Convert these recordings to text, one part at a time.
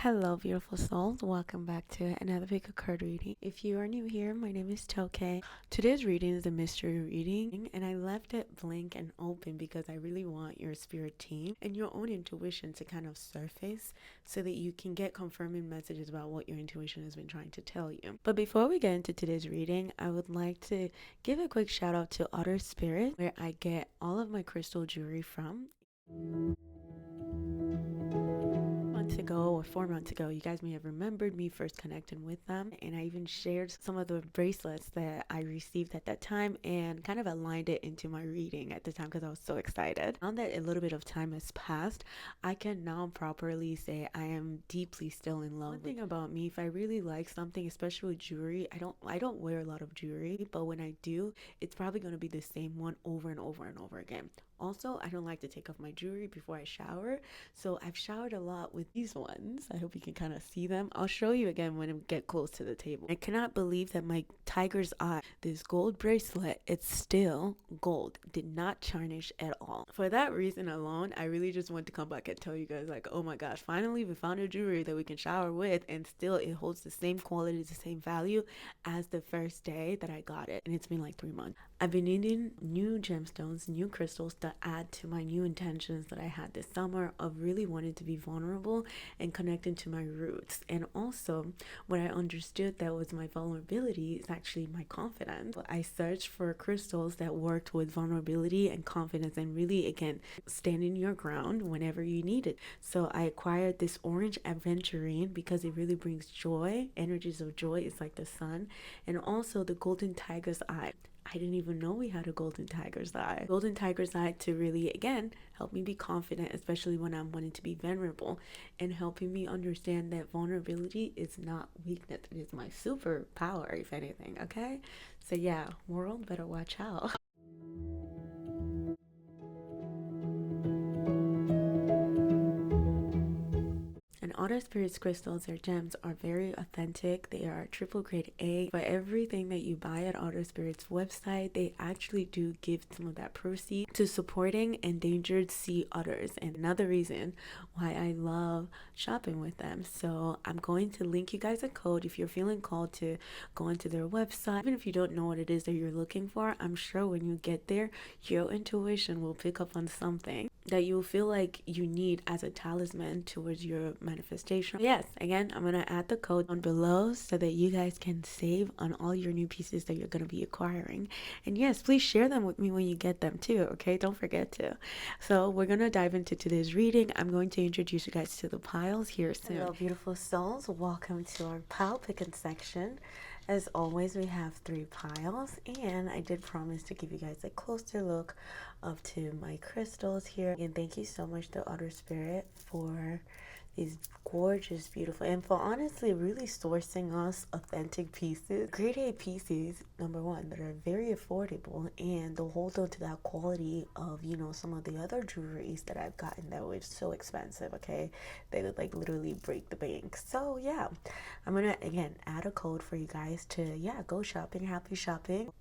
Hello, beautiful souls. Welcome back to another pick a card reading. If you are new here, my name is Toké. Today's reading is a mystery reading, and I left it blank and open because I really want your spirit team and your own intuition to kind of surface so that you can get confirming messages about what your intuition has been trying to tell you. But before we get into today's reading, I would like to give a quick shout out to Otter Spirit, where I get all of my crystal jewelry from. Ago or 4 months ago, you guys may have remembered me first connecting with them, and I even shared some of the bracelets that I received at that time and kind of aligned it into my reading at the time because I was so excited. Now that a little bit of time has passed, I can now properly say I am deeply still in love. One thing about me, if I really like something, especially with jewelry, I don't wear a lot of jewelry, but when I do, it's probably going to be the same one over and over and over again. Also, I don't like to take off my jewelry before I shower, so I've showered a lot with these ones. I hope you can kind of see them. I'll show you again when I get close to the table. I cannot believe that my tiger's eye, this gold bracelet, it's still gold. Did not tarnish at all. For that reason alone, I really just want to come back and tell you guys, like, oh my gosh, finally we found a jewelry that we can shower with, and still it holds the same quality, the same value as the first day that I got it. And it's been like 3 months. I've been needing new gemstones, new crystals to add to my new intentions that I had this summer of really wanting to be vulnerable and connecting to my roots. And also, what I understood that was my vulnerability is actually my confidence. I searched for crystals that worked with vulnerability and confidence and really, again, standing your ground whenever you need it. So I acquired this orange aventurine because it really brings joy. Energies of joy is like the sun. And also the golden tiger's eye. I didn't even know we had a golden tiger's eye. Golden tiger's eye to really, again, help me be confident, especially when I'm wanting to be vulnerable, and helping me understand that vulnerability is not weakness. It is my superpower, if anything, okay? So yeah, world, better watch out. And Otter Spirit's crystals or gems are very authentic. They are triple grade A. For everything that you buy at Otter Spirit's website, they actually do give some of that proceed to supporting endangered sea otters. And another reason why I love shopping with them. So I'm going to link you guys a code if you're feeling called to go into their website. Even if you don't know what it is that you're looking for, I'm sure when you get there, your intuition will pick up on something that you feel like you need as a talisman towards your manifestation. Yes, again, I'm gonna add the code down below so that you guys can save on all your new pieces that you're gonna be acquiring. And yes, please share them with me when you get them too, okay? Don't forget to. So we're gonna dive into today's reading. I'm going to introduce you guys to the piles here soon. Hello, beautiful souls. Welcome to our pile picking section. As always, we have 3 piles, and I did promise to give you guys a closer look up to my crystals here. And thank you so much to Otter Spirit for these gorgeous, beautiful, and for honestly really sourcing us authentic pieces. Grade A pieces, number one, that are very affordable, and they'll hold on to that quality of, you know, some of the other jewelries that I've gotten that were so expensive, okay? They would like literally break the bank. So yeah, I'm gonna again add a code for you guys to, yeah, go shopping. Happy shopping.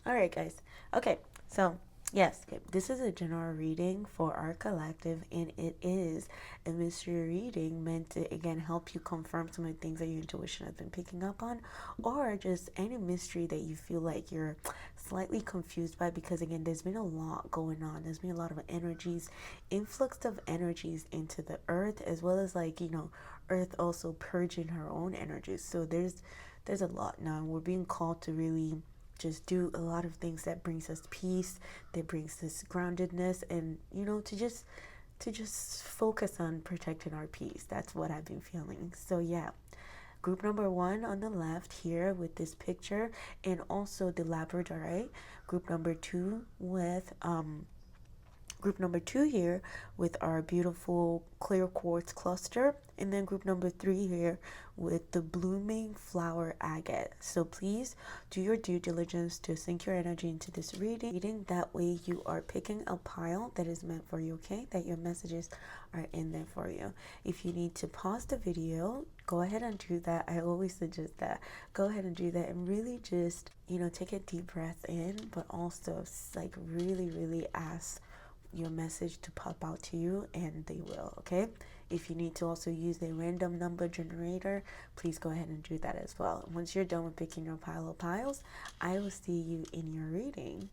All right, guys. Okay, so yes, okay, this is a general reading for our collective, and it is a mystery reading meant to, again, help you confirm some of the things that your intuition has been picking up on, or just any mystery that you feel like you're slightly confused by, because, again, there's been a lot going on. There's been a lot of energies, influx of energies into the earth, as well as, like, you know, earth also purging her own energies. So there's a lot now. We're being called to really just do a lot of things that brings us peace, that brings us groundedness, and, you know, to just focus on protecting our peace. That's what I've been feeling. So yeah, group number 1 on the left here with this picture, and also the labradorite. Group number 2 with group number 2 here with our beautiful clear quartz cluster, and then group number 3 here with the blooming flower agate. So please do your due diligence to sink your energy into this reading. That way you are picking a pile that is meant for you, okay? That your messages are in there for you. If you need to pause the video, go ahead and do that. I always suggest that. Go ahead and do that, and really just, you know, take a deep breath in, but also like really ask your message to pop out to you, and they will, okay? If you need to also use the random number generator, please go ahead and do that as well. Once you're done with picking your pile of piles, I will see you in your reading.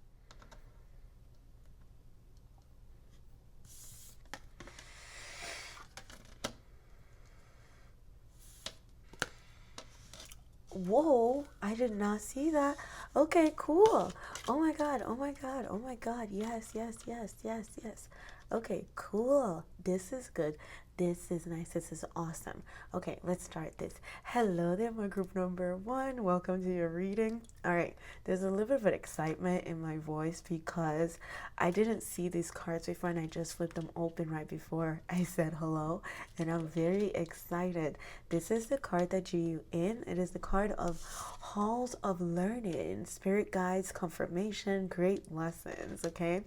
Whoa, I did not see that. Okay, cool. Oh my god, oh my god, oh my god. Yes, yes, yes, yes, yes. Okay, cool. This is good. This is nice. This is awesome. Okay, let's start this. Hello there, my group number 1. Welcome to your reading. All right, there's a little bit of an excitement in my voice because I didn't see these cards before and I just flipped them open right before I said hello, and I'm very excited. This is the card that you in. It is the card of Halls of Learning, Spirit Guides, Confirmation, Great Lessons, okay?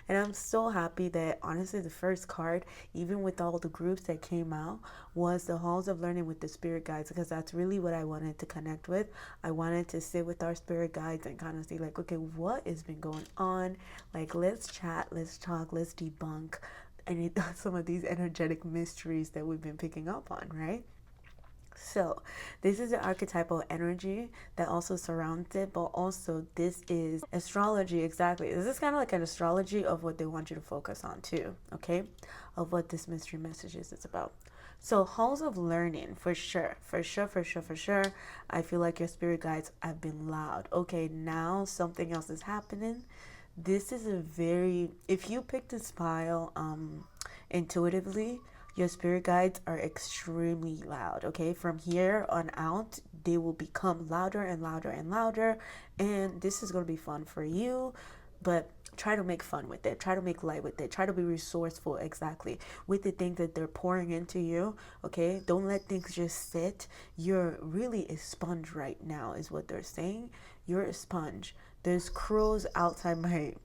And I'm so happy that honestly the first card, even with all the groups that came out, was the Halls of Learning with the Spirit Guides, because that's really what I wanted to connect with. I wanted to sit with our Spirit Guides and kind of see like, okay, what has been going on? Like, let's chat, let's talk, let's debunk some of these energetic mysteries that we've been picking up on, right? So this is the archetypal energy that also surrounds it, but also this is astrology. Exactly, this is kind of like an astrology of what they want you to focus on too, okay, of what this mystery message is about. So halls of learning, for sure, for sure, for sure, for sure. I feel like your spirit guides have been loud. Okay, now something else is happening. This is a very, if you pick this pile intuitively, your spirit guides are extremely loud, okay? From here on out, they will become louder and louder and louder, and this is going to be fun for you, but try to make fun with it. Try to make light with it. Try to be resourceful, exactly, with the things that they're pouring into you, okay? Don't let things just sit. You're really a sponge right now, is what they're saying. You're a sponge. There's crows outside my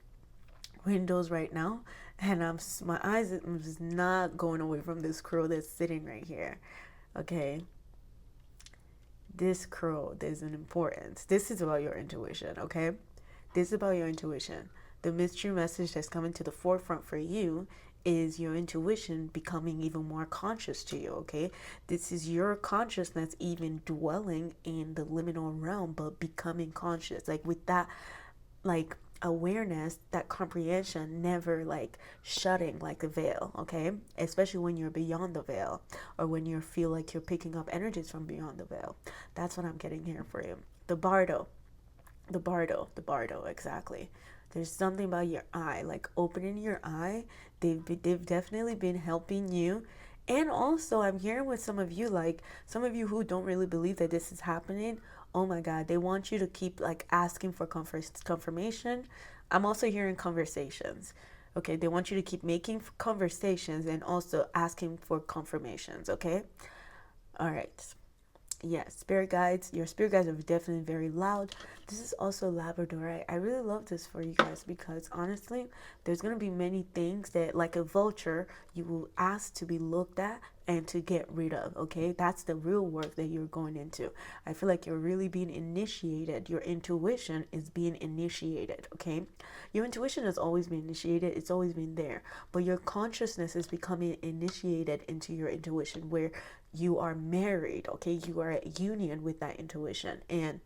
windows right now, and my eyes are just not going away from this crow that's sitting right here, okay? This crow, there's an importance. This is about your intuition, okay? This is about your intuition. The mystery message that's coming to the forefront for you is your intuition becoming even more conscious to you, okay? This is your consciousness even dwelling in the liminal realm, but becoming conscious, like with that, like awareness, that comprehension never like shutting like a veil, okay? Especially when you're beyond the veil, or when you feel like you're picking up energies from beyond the veil. That's what I'm getting here for you. The bardo, exactly. There's something about your eye, like opening your eye. They've definitely been helping you. And also I'm hearing with some of you, like some of you who don't really believe that this is happening, oh my god, they want you to keep like asking for confirmation. I'm also hearing conversations, okay? They want you to keep making conversations and also asking for confirmations, okay? All right. Yes, spirit guides. Your spirit guides are definitely very loud. This is also Labradorite. I really love this for you guys because honestly, there's going to be many things that, like a vulture, you will ask to be looked at and to get rid of, okay? That's the real work that you're going into. I feel like you're really being initiated. Your intuition is being initiated, okay? Your intuition has always been initiated. It's always been there. But your consciousness is becoming initiated into your intuition, where you are married, okay? You are at union with that intuition, and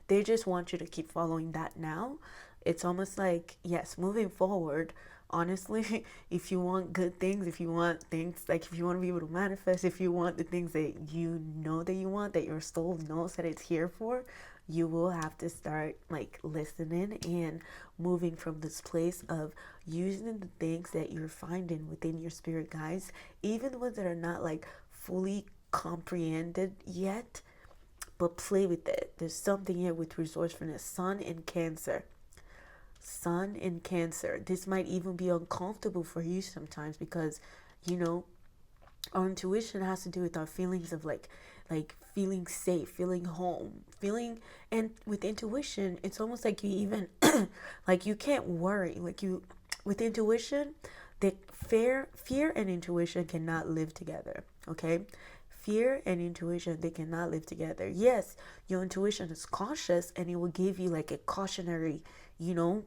they just want you to keep following that now. It's almost like, yes, moving forward, honestly, if you want good things, if you want things, like if you want to be able to manifest, if you want the things that you know that you want, that your soul knows that it's here for, you will have to start like listening and moving from this place of using the things that you're finding within your spirit guides, even the ones that are not like fully comprehended yet, but play with it. There's something here with resourcefulness. Sun in Cancer. Sun in Cancer. This might even be uncomfortable for you sometimes because, you know, our intuition has to do with our feelings of like feeling safe, feeling home, feeling, and with intuition, it's almost like you even like you can't worry. Like you, with intuition, that fear and intuition cannot live together, okay? Fear and intuition, they cannot live together. Yes, your intuition is cautious and it will give you like a cautionary, you know,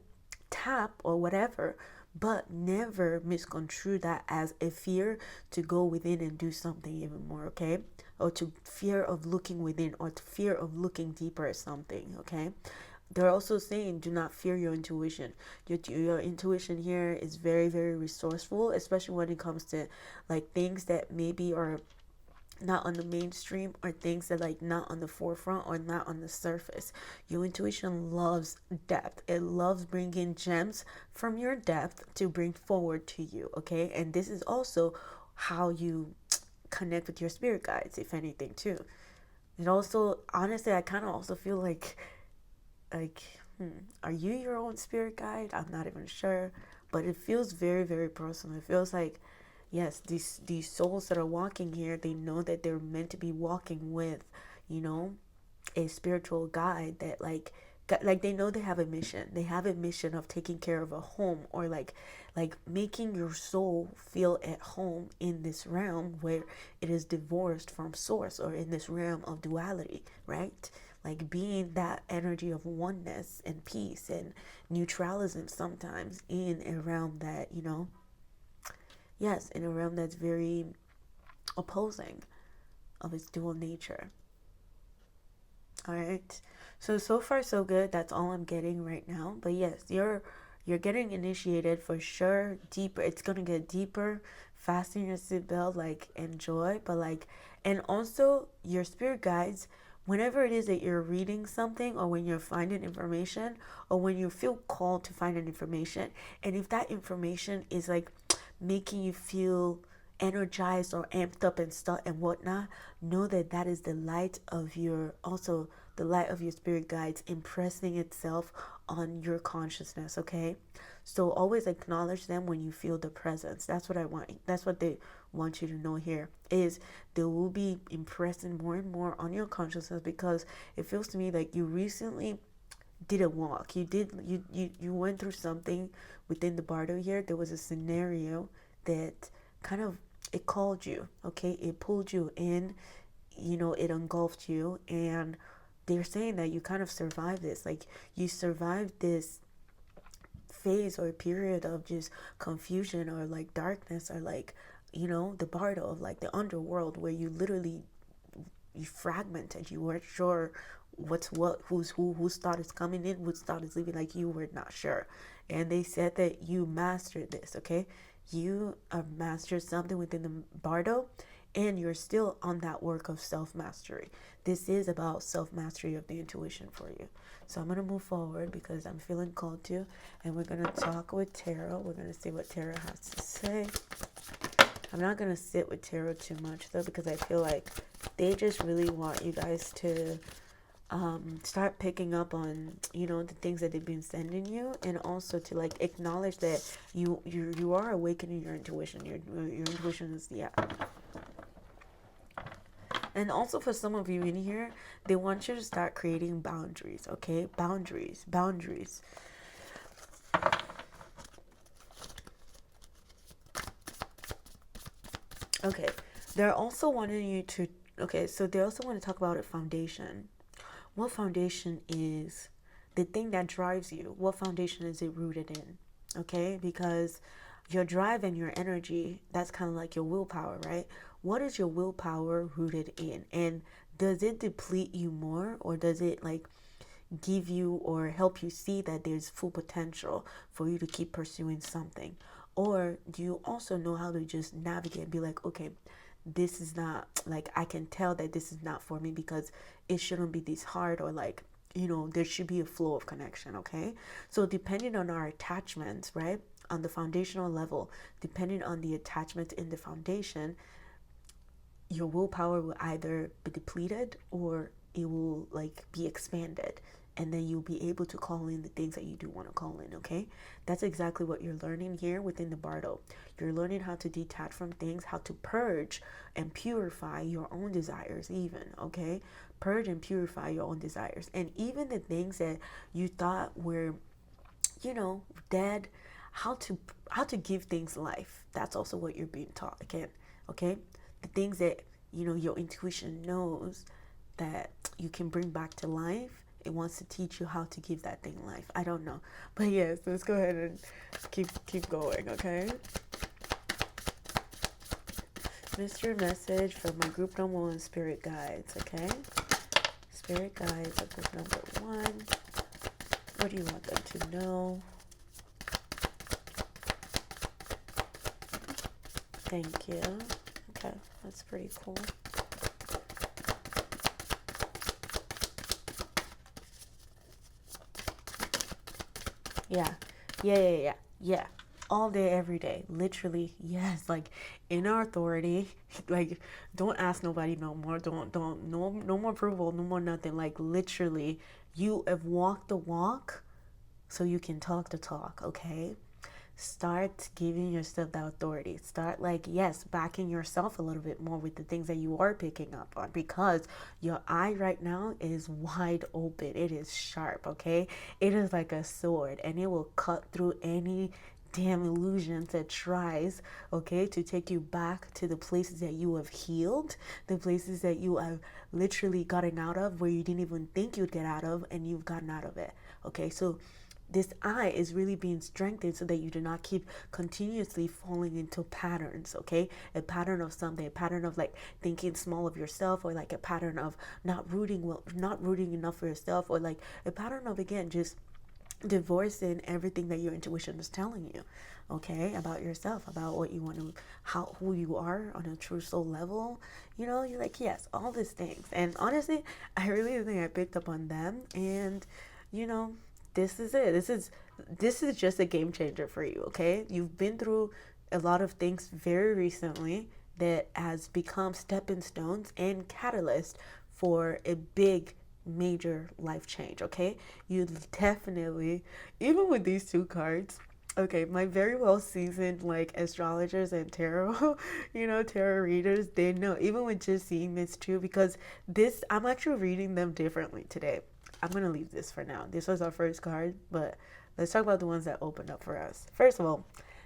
tap or whatever, but never misconstrue that as a fear to go within and do something even more, okay? Or to fear of looking within, or to fear of looking deeper at something, okay? They're also saying do not fear your intuition. Your intuition here is very, very resourceful, especially when it comes to like things that maybe are not on the mainstream, or things that like not on the forefront or not on the surface. Your intuition loves depth. It loves bringing gems from your depth to bring forward to you, okay? And this is also how you connect with your spirit guides, if anything, too. And also, honestly, I kind of also feel like are you your own spirit guide? I'm not even sure, but it feels very, very personal. It feels like, yes, these souls that are walking here, they know that they're meant to be walking with, you know, a spiritual guide that like they know they have a mission. They have a mission of taking care of a home, or like making your soul feel at home in this realm where it is divorced from source, or in this realm of duality, right? Like being that energy of oneness and peace and neutralism sometimes in a realm that, you know, yes, in a realm that's very opposing of its dual nature. All right. So far so good. That's all I'm getting right now. But yes, you're getting initiated for sure. Deeper. It's gonna get deeper. Fasten your seatbelt. Like enjoy. But like, and also your spirit guides. Whenever it is that you're reading something, or when you're finding information, or when you feel called to find an information, and if that information is like making you feel energized or amped up and stuff and whatnot, know that that is the light of your, also the light of your spirit guides impressing itself on your consciousness, okay? So always acknowledge them when you feel the presence. That's what I want. That's what they want you to know here, is they will be impressing more and more on your consciousness, because it feels to me like you recently did a walk. You went through something within the bardo here. There was a scenario that kind of, it called you, okay? It pulled you in, you know, it engulfed you, and they're saying that you kind of survived this. Like you survived this phase or period of just confusion, or like darkness, or like, you know, the bardo of like the underworld, where you literally, you fragmented. You weren't sure what's what, who's who, whose thought is coming in, whose thought is leaving. Like you were not sure. And they said that you mastered this, okay? You have mastered something within the bardo, and you're still on that work of self-mastery. This is about self-mastery of the intuition for you. So I'm going to move forward because I'm feeling called to, and we're going to talk with tarot. We're going to see what tarot has to say. I'm not going to sit with tarot too much though, because I feel like they just really want you guys to start picking up on, you know, the things that they've been sending you, and also to like acknowledge that you are awakening your intuition. Your intuition is, yeah. And also for some of you in here, they want you to start creating boundaries, okay? Boundaries. Okay, they're also wanting you to, okay, so they also want to talk about a foundation. What foundation is the thing that drives you? What foundation is it rooted in? Okay, because your drive and your energy, that's kind of like your willpower, right? What is your willpower rooted in? And does it deplete you more, or does it like give you or help you see that there's full potential for you to keep pursuing something? Or do you also know how to just navigate and be like, okay, this is not, like, I can tell that this is not for me because it shouldn't be this hard, or like, you know, there should be a flow of connection, okay? So depending on our attachments, right, on the foundational level, depending on the attachment in the foundation, your willpower will either be depleted or it will like be expanded, and then you'll be able to call in the things that you do want to call in, okay? That's exactly what you're learning here within the bardo. You're learning how to detach from things, how to purge and purify your own desires even, okay? Purge and purify your own desires, and even the things that you thought were, you know, dead, how to give things life. That's also what you're being taught again, okay? The things that, you know, your intuition knows that you can bring back to life it wants to teach you how to give that thing life. I don't know. But yes, let's go ahead and keep going, okay? Mystery message from my group number 1 spirit guides, okay? Spirit guides of group number 1. What do you want them to know? Thank you. Okay, that's pretty cool. Yeah. All day, every day. Literally, yes. Like, in our authority, like, don't ask nobody no more. No more approval, no more nothing. Like, literally, you have walked the walk, so you can talk the talk, okay? Start giving yourself that authority. Start, like, yes, backing yourself a little bit more with the things that you are picking up on, because your eye right now is wide open. It is sharp, okay? It is like a sword, and it will cut through any damn illusion that tries, okay, to take you back to the places that you have healed, the places that you have literally gotten out of, where you didn't even think you'd get out of, and you've gotten out of it, okay? So this eye is really being strengthened so that you do not keep continuously falling into patterns, okay? A pattern of something, a pattern of like thinking small of yourself, or like a pattern of not rooting enough for yourself, or like a pattern of, again, just divorcing everything that your intuition is telling you, okay, about yourself, about what you want to, who you are on a true soul level. You know, you're like, yes, all these things. And honestly, I really think I picked up on them, and you know, this is it. This is just a game changer for you, okay? You've been through a lot of things very recently that has become stepping stones and catalyst for a big major life change, okay? You definitely, even with these 2 cards, okay, my very well seasoned like astrologers and tarot, tarot readers, they know, even with just seeing this too, because this, I'm actually reading them differently today. I'm going to leave this for now. This was our first card, but let's talk about the ones that opened up for us. First of all,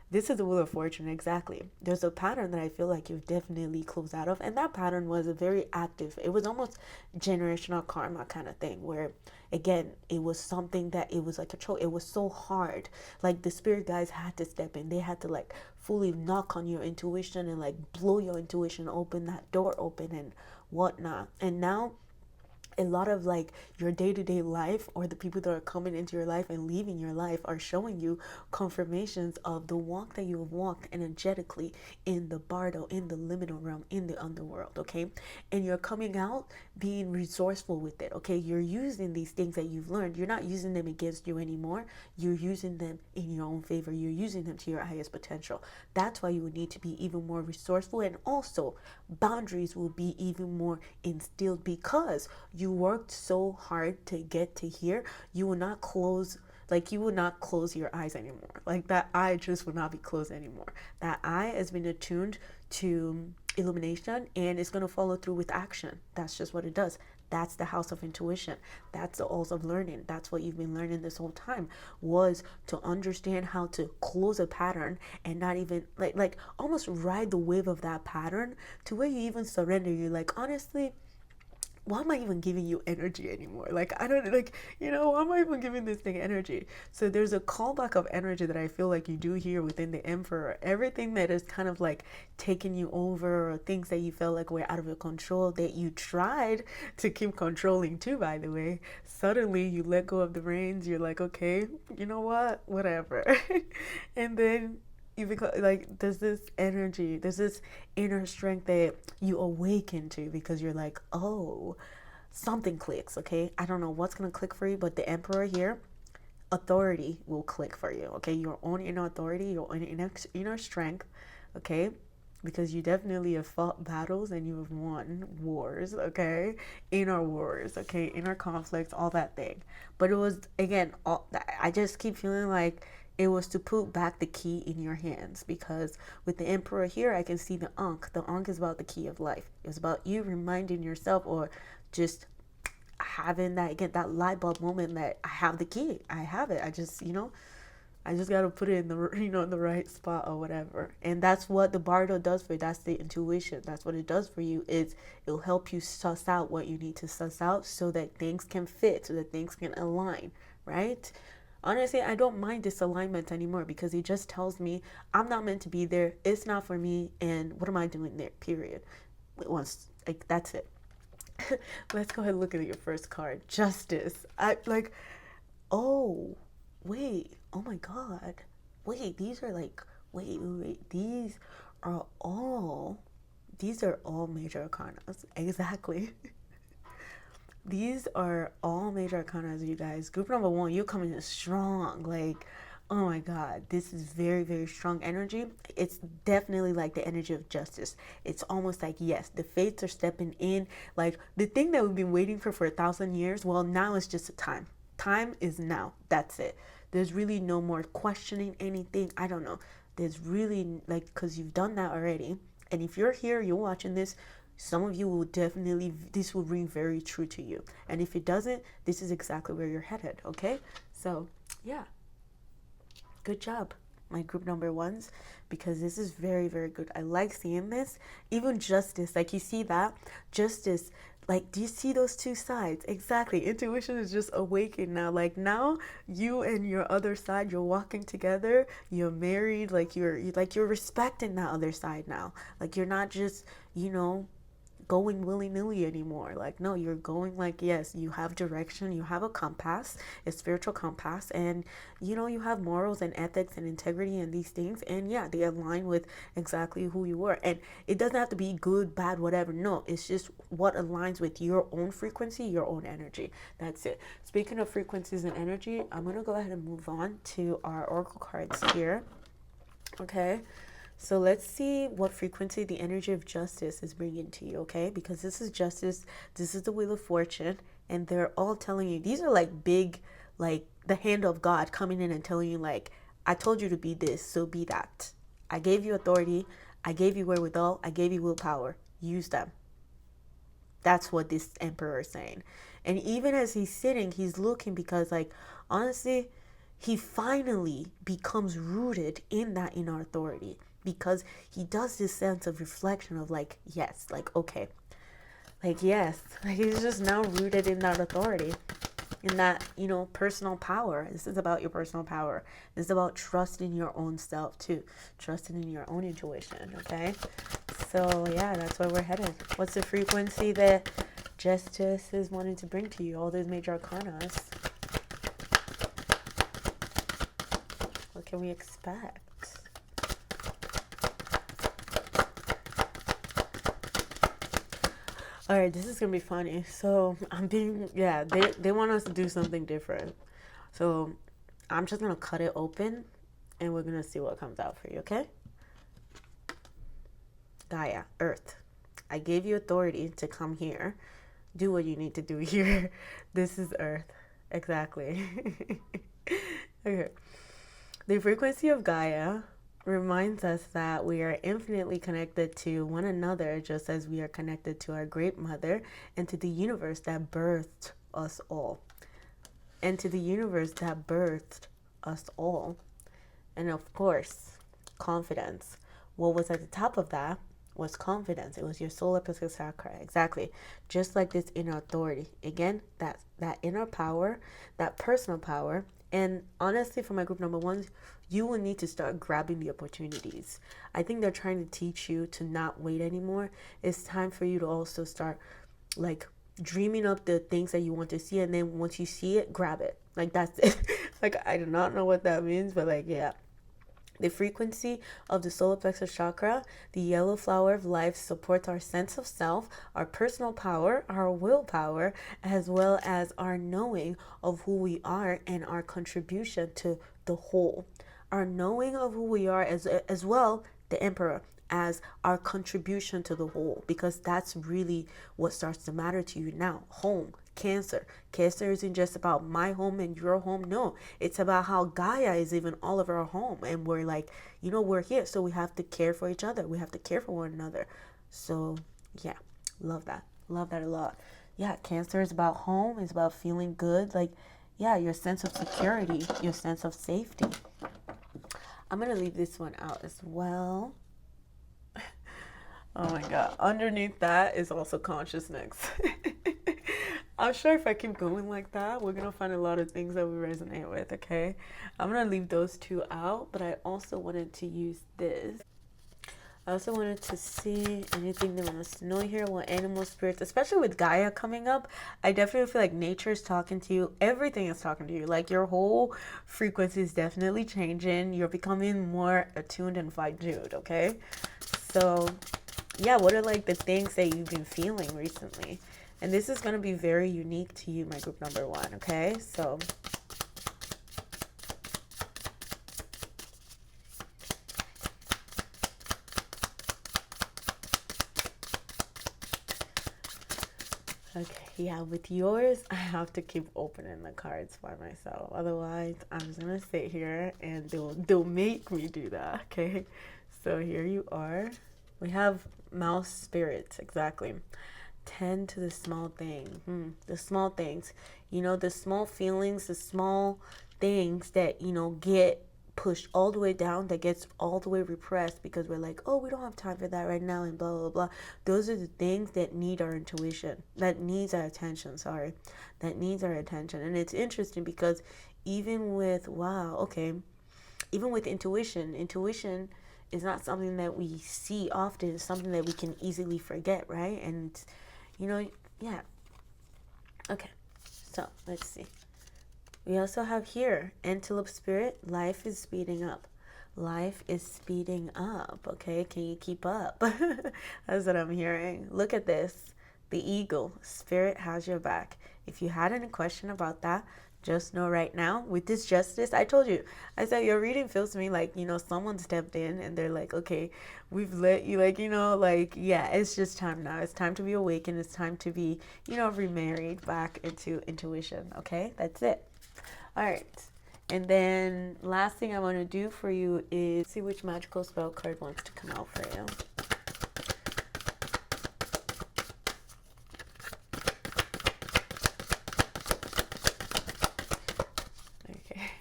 this is the Wheel of Fortune, exactly. There's a pattern that I feel like you've definitely closed out of, and that pattern was a very active, it was almost generational karma kind of thing, where, again, it was something that it was like a troll. It was so hard. Like, the spirit guys had to step in. They had to, like, fully knock on your intuition and, like, blow your intuition open, that door open and whatnot. And now, a lot of like your day-to-day life, or the people that are coming into your life and leaving your life, are showing you confirmations of the walk that you have walked energetically in the bardo, in the liminal realm, in the underworld, okay? And you're coming out being resourceful with it, okay? You're using these things that you've learned. You're not using them against you anymore. You're using them in your own favor. You're using them to your highest potential. That's why you would need to be even more resourceful, and also boundaries will be even more instilled, because you worked so hard to get to here. You will not close your eyes anymore. Like, that eye just will not be closed anymore. That eye has been attuned to illumination, and it's going to follow through with action. That's just what it does. That's the house of intuition. That's the halls of learning. That's what you've been learning this whole time, was to understand how to close a pattern, and not even like almost ride the wave of that pattern to where you even surrender. You're like, honestly, why am I even giving you energy anymore? Like, I don't, like, why am I even giving this thing energy? So there's a callback of energy that I feel like you do here within the Emperor. Everything that is kind of like taking you over, or things that you felt like were out of your control, that you tried to keep controlling too, by the way, suddenly you let go of the reins. You're like, okay, you know what, whatever. And then you become like, there's this energy, there's this inner strength that you awaken to, because you're like, oh, something clicks, okay? I don't know what's gonna click for you, but the Emperor here, authority will click for you, okay? Your own inner authority, your own inner strength, okay? Because you definitely have fought battles and you have won wars, okay? Inner wars, okay? Inner conflicts, all that thing. But it was, again, I just keep feeling like it was to put back the key in your hands, because with the Emperor here, I can see the Ankh. The Ankh is about the key of life. It's about you reminding yourself, or just having that, again, that light bulb moment that I have the key. I have it. I just, I just got to put it in the, in the right spot or whatever. And that's what the bardo does for you. That's the intuition. That's what it does for you. Is it'll help you suss out what you need to suss out so that things can fit, so that things can align, right? Honestly, I don't mind this alignment anymore because it just tells me I'm not meant to be there. It's not for me. And what am I doing there? Period. Once, like, that's it. Let's go ahead and look at your first card. Justice. Oh, wait. Oh my God. Wait, these are like, wait. These are all major arcanas. Exactly. These are all major arcanas, you guys. Group number 1, you're coming in strong. Like, oh my God, this is very, very strong energy. It's definitely like the energy of justice. It's almost like, yes, the fates are stepping in. Like the thing that we've been waiting for 1,000 years, well, now it's just a time. Time is now. That's it. There's really no more questioning anything. I don't know. There's really, like, because you've done that already. And if you're here, you're watching this, some of you will definitely, this will ring very true to you. And if it doesn't, this is exactly where you're headed, okay? So, yeah. Good job, my group number 1s, because this is very, very good. I like seeing this. Even justice, like you see that? Justice, like, do you see those two sides? Exactly. Intuition is just awakened now. Like now you and your other side, you're walking together, you're married, like you're respecting that other side now. Like you're not just, going willy-nilly anymore. Like, no, you're going like, yes, you have direction, you have a compass, a spiritual compass, and you have morals and ethics and integrity and these things, and yeah, they align with exactly who you are. And it doesn't have to be good, bad, whatever. No, it's just what aligns with your own frequency, your own energy. That's it. Speaking of frequencies and energy, I'm gonna go ahead and move on to our oracle cards here. Okay, so let's see what frequency the energy of justice is bringing to you, okay? Because this is justice, this is the wheel of fortune, and they're all telling you, these are like big, like the hand of God coming in and telling you, like, I told you to be this, so be that. I gave you authority, I gave you wherewithal, I gave you willpower. Use them. That's what this emperor is saying. And even as he's sitting, he's looking because, like, honestly, he finally becomes rooted in that inner authority, because he does this sense of reflection of like, yes, like, okay, like, yes, like he's just now rooted in that authority, in that, personal power. This is about your personal power. This is about trusting your own self too, trusting in your own intuition, okay? So yeah, that's where we're headed. What's the frequency that justice is wanting to bring to you? All those major arcanas. What can we expect? All right, this is gonna be funny. So they want us to do something different. So I'm just gonna cut it open and we're gonna see what comes out for you, okay? Gaia, Earth. I gave you authority to come here. Do what you need to do here. This is Earth. Exactly. Okay. The frequency of Gaia reminds us that we are infinitely connected to one another, just as we are connected to our great mother and to the universe that birthed us all. And to the universe that birthed us all. And of course, confidence. What was at the top of that was confidence. It was your solar plexus chakra. Exactly. Just like this inner authority. Again, that inner power, that personal power. And honestly, for my group number 1s, you will need to start grabbing the opportunities. I think they're trying to teach you to not wait anymore. It's time for you to also start, like, dreaming up the things that you want to see. And then once you see it, grab it. Like, that's it. Like, I do not know what that means, but like, yeah. The frequency of the solar plexus chakra, the yellow flower of life, supports our sense of self, our personal power, our willpower, as well as our knowing of who we are and our contribution to the whole. Our knowing of who we are, as well, the emperor, as our contribution to the whole, because that's really what starts to matter to you now. Home, Cancer. Cancer isn't just about my home and your home. No, it's about how Gaia is even all of our home. And we're like, we're here. So we have to care for each other. We have to care for one another. So yeah, love that. Love that a lot. Yeah, Cancer is about home. It's about feeling good. Like, yeah, your sense of security, your sense of safety. I'm going to leave this one out as well. Oh my God. Underneath that is also consciousness. I'm sure if I keep going like that, we're going to find a lot of things that we resonate with, okay? I'm going to leave those two out, but I also wanted to use this. I also wanted to see anything they want us to know here. What animal spirits, especially with Gaia coming up, I definitely feel like nature is talking to you. Everything is talking to you. Like your whole frequency is definitely changing. You're becoming more attuned and fine-tuned, okay? So yeah, what are like the things that you've been feeling recently? And this is going to be very unique to you, my group number one, okay? So okay, yeah, with yours, I have to keep opening the cards by myself. Otherwise, I'm just going to sit here and they'll make me do that, okay? So here you are. We have mouse spirits, exactly. Tend to the small thing. The small things. You know, the small feelings, the small things that, you know, get pushed all the way down, that gets all the way repressed because we're like, oh, we don't have time for that right now, and blah blah blah. Those are the things that need our intuition, that needs our attention. That needs our attention. And it's interesting because even with even with intuition is not something that we see often. It's something that we can easily forget, right? And you know, yeah. Okay, so let's see. We also have here, antelope spirit, life is speeding up. Life is speeding up, okay? Can you keep up? That's what I'm hearing. Look at this. The eagle, spirit has your back. If you had any question about that, just know right now, with this justice, I told you, I said your reading feels to me like, you know, someone stepped in and they're like, okay, we've let you, like, you know, like, yeah, it's just time now. It's time to be awakened. It's time to be, you know, remarried back into intuition, okay? That's it. All right. And then last thing I want to do for you is see which magical spell card wants to come out for you. Okay.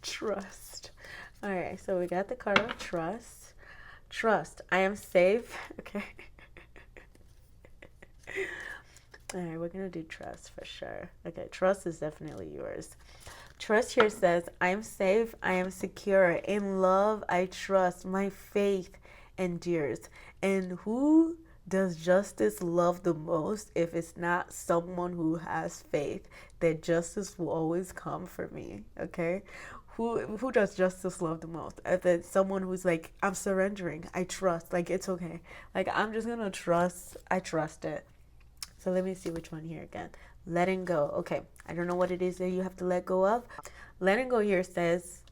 Trust. All right. So we got the card of trust. Trust. I am safe. Okay. All right, we're going to do trust for sure. Okay, trust is definitely yours. Trust here says, I am safe, I am secure. In love, I trust. My faith endures. And who does justice love the most if it's not someone who has faith that justice will always come for me? Okay? Who does justice love the most? If it's someone who's like, I'm surrendering, I trust, like it's okay. Like I'm just gonna trust, I trust it. So let me see which one here again. Letting go. Okay, I don't know what it is that you have to let go of. Letting go here says,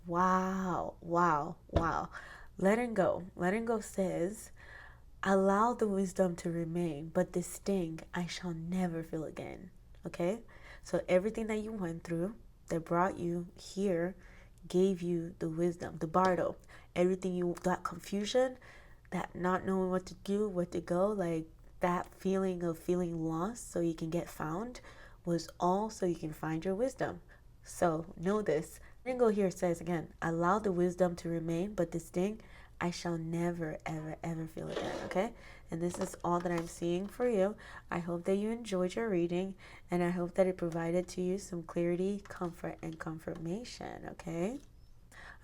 wow, wow, wow. Letting go. Letting go says, allow the wisdom to remain, but the sting I shall never feel again. Okay? So everything that you went through that brought you here gave you the wisdom, the bardo. Everything that confusion, that not knowing what to do, where to go, like that feeling of feeling lost so you can get found was all so you can find your wisdom. So know this. Ringo here says again, allow the wisdom to remain, but this thing I shall never, ever, ever feel again, okay? And this is all that I'm seeing for you. I hope that you enjoyed your reading, and I hope that it provided to you some clarity, comfort, and confirmation, okay?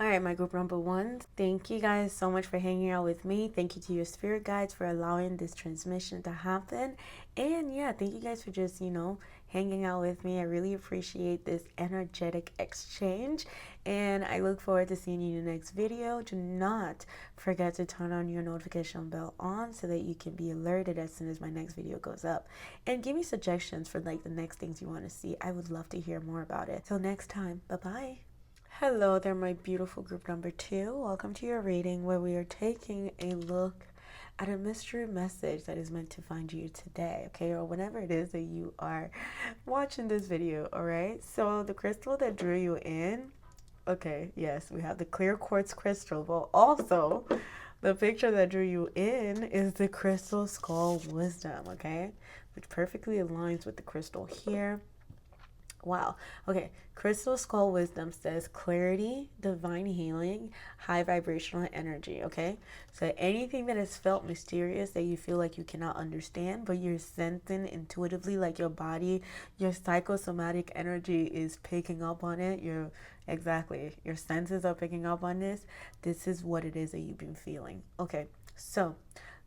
All right, my group number one, thank you guys so much for hanging out with me. Thank you to your spirit guides for allowing this transmission to happen. And yeah, thank you guys for just, you know, hanging out with me. I really appreciate this energetic exchange. And I look forward to seeing you in the next video. Do not forget to turn on your notification bell on so that you can be alerted as soon as my next video goes up. And give me suggestions for like the next things you want to see. I would love to hear more about it. Till next time, bye-bye. Hello there, my beautiful group number two. Welcome to your reading where we are taking a look at a mystery message that is meant to find you today, okay, or whenever it is that you are watching this video, all right? So the crystal that drew you in, okay, yes, we have the clear quartz crystal, but also The picture that drew you in is the crystal skull wisdom, okay? Which perfectly aligns with the crystal here. Wow. Okay. Crystal Skull Wisdom says clarity, divine healing, high vibrational energy. Okay. So anything that is felt mysterious that you feel like you cannot understand, but you're sensing intuitively, like your body, your psychosomatic energy is picking up on it. Your senses are picking up on this. This is what it is that you've been feeling. Okay. So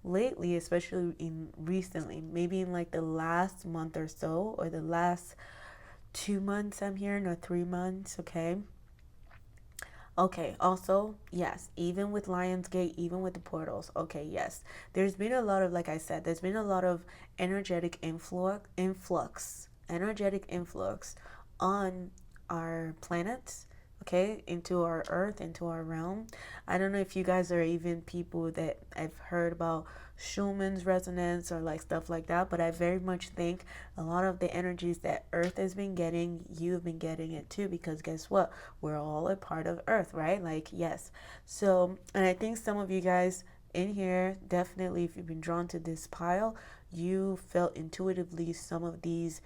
lately, especially in recently, maybe in like the last month or so, or the last 2 months I'm hearing, or 3 months. Okay, also, yes, even with Lionsgate, even with the portals, okay, yes, there's been a lot of, like I said, there's been a lot of energetic energetic influx on our planets, okay, into our earth, into our realm. I don't know if you guys are even people that I've heard about Schumann's resonance or like stuff like that, but I very much think a lot of the energies that earth has been getting, you've been getting it too, because guess what, we're all a part of earth, right? Like, yes. So, and I think some of you guys in here, definitely, if you've been drawn to this pile, you felt intuitively some of these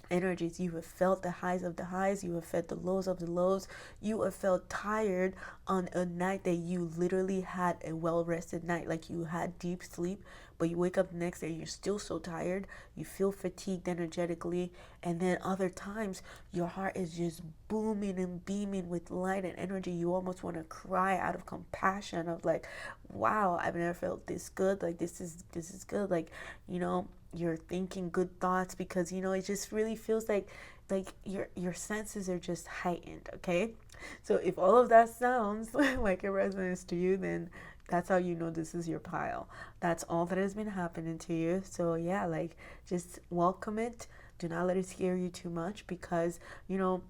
energies. You have felt the highs of the highs, you have felt the lows of the lows, you have felt tired on a night that you literally had a well-rested night, like you had deep sleep, but you wake up the next day and you're still so tired, you feel fatigued energetically. And then other times your heart is just booming and beaming with light and energy. You almost want to cry out of compassion of like, wow, I've never felt this good, like this is good, like, you know, you're thinking good thoughts, because you know it just really feels like your senses are just heightened. Okay, so if all of that sounds like a resonance to you, then that's how you know this is your pile. That's all that has been happening to you. So yeah, like, just welcome it. Do not let it scare you too much, because you know,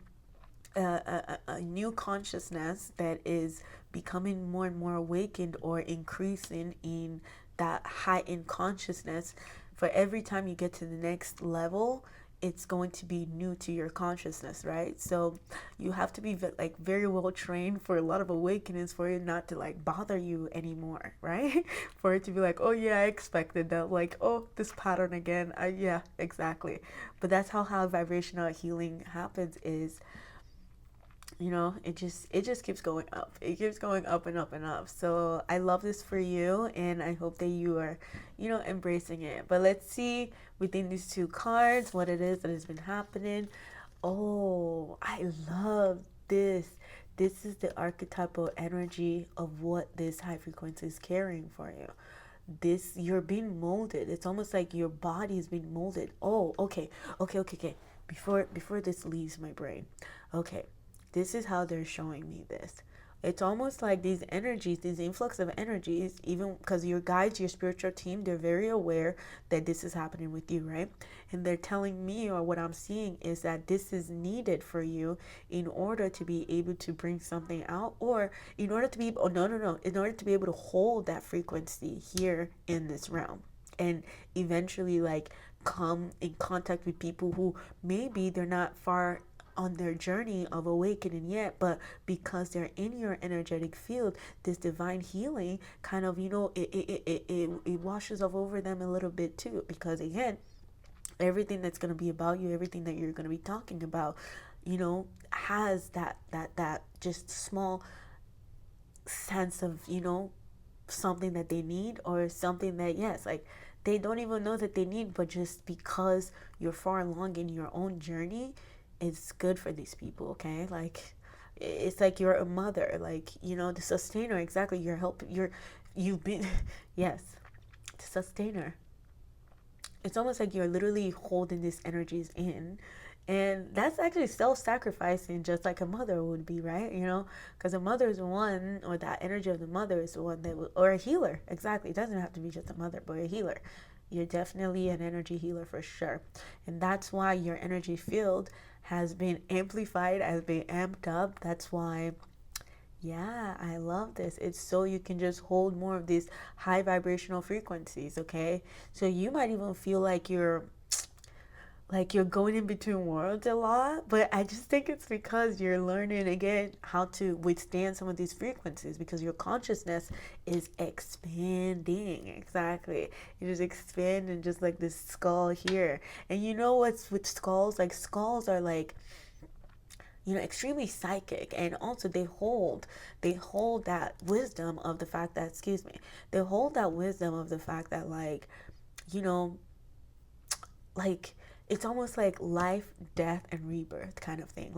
a new consciousness that is becoming more and more awakened, or increasing in that heightened consciousness, for every time you get to the next level, it's going to be new to your consciousness, right? So you have to be like very well trained for a lot of awakenings, for it not to like bother you anymore, right? For it to be like, oh yeah, I expected that, like, oh, this pattern again. Yeah, exactly. But that's how high vibrational healing happens, is, you know, it just keeps going up. It keeps going up and up and up. So I love this for you, and I hope that you are, you know, embracing it. But let's see within these two cards what it is that has been happening. Oh, I love this. This is the archetypal energy of what this high frequency is carrying for you. This, you're being molded. It's almost like your body is being molded. Oh, okay. Before this leaves my brain. Okay, this is how they're showing me this. It's almost like these energies, these influx of energies, even because your guides, your spiritual team, they're very aware that this is happening with you, right? And they're telling me, or what I'm seeing is that this is needed for you in order to be able to bring something out, or in order to be, oh, no, in order to be able to hold that frequency here in this realm. And eventually, like, come in contact with people who maybe they're not far on their journey of awakening yet, but because they're in your energetic field, this divine healing kind of, you know, it washes off over them a little bit too, because again, everything that's going to be about you, everything that you're going to be talking about, you know, has that just small sense of, you know, something that they need, or something that, yes, like, they don't even know that they need, but just because you're far along in your own journey, it's good for these people. Okay, like, it's like you're a mother, like, you know, the sustainer. Exactly, you've been yes, the sustainer. It's almost like you're literally holding these energies in, and that's actually self-sacrificing, just like a mother would be, right? You know, because a mother is the one, or that energy of the mother is the one that will, or a healer. Exactly, it doesn't have to be just a mother, but a healer. You're definitely an energy healer for sure. And that's why your energy field has been amplified, has been amped up. That's why, yeah, I love this. It's so you can just hold more of these high vibrational frequencies, okay? So you might even feel like you're like you're going in between worlds a lot, but I just think it's because you're learning again how to withstand some of these frequencies, because your consciousness is expanding. Exactly. You just expanding, just like this skull here. And you know what's with skulls? Like skulls are like, you know, extremely psychic, and also they hold that wisdom of the fact that, excuse me, they hold that wisdom of the fact that, like, you know, like it's almost like life, death, and rebirth kind of thing.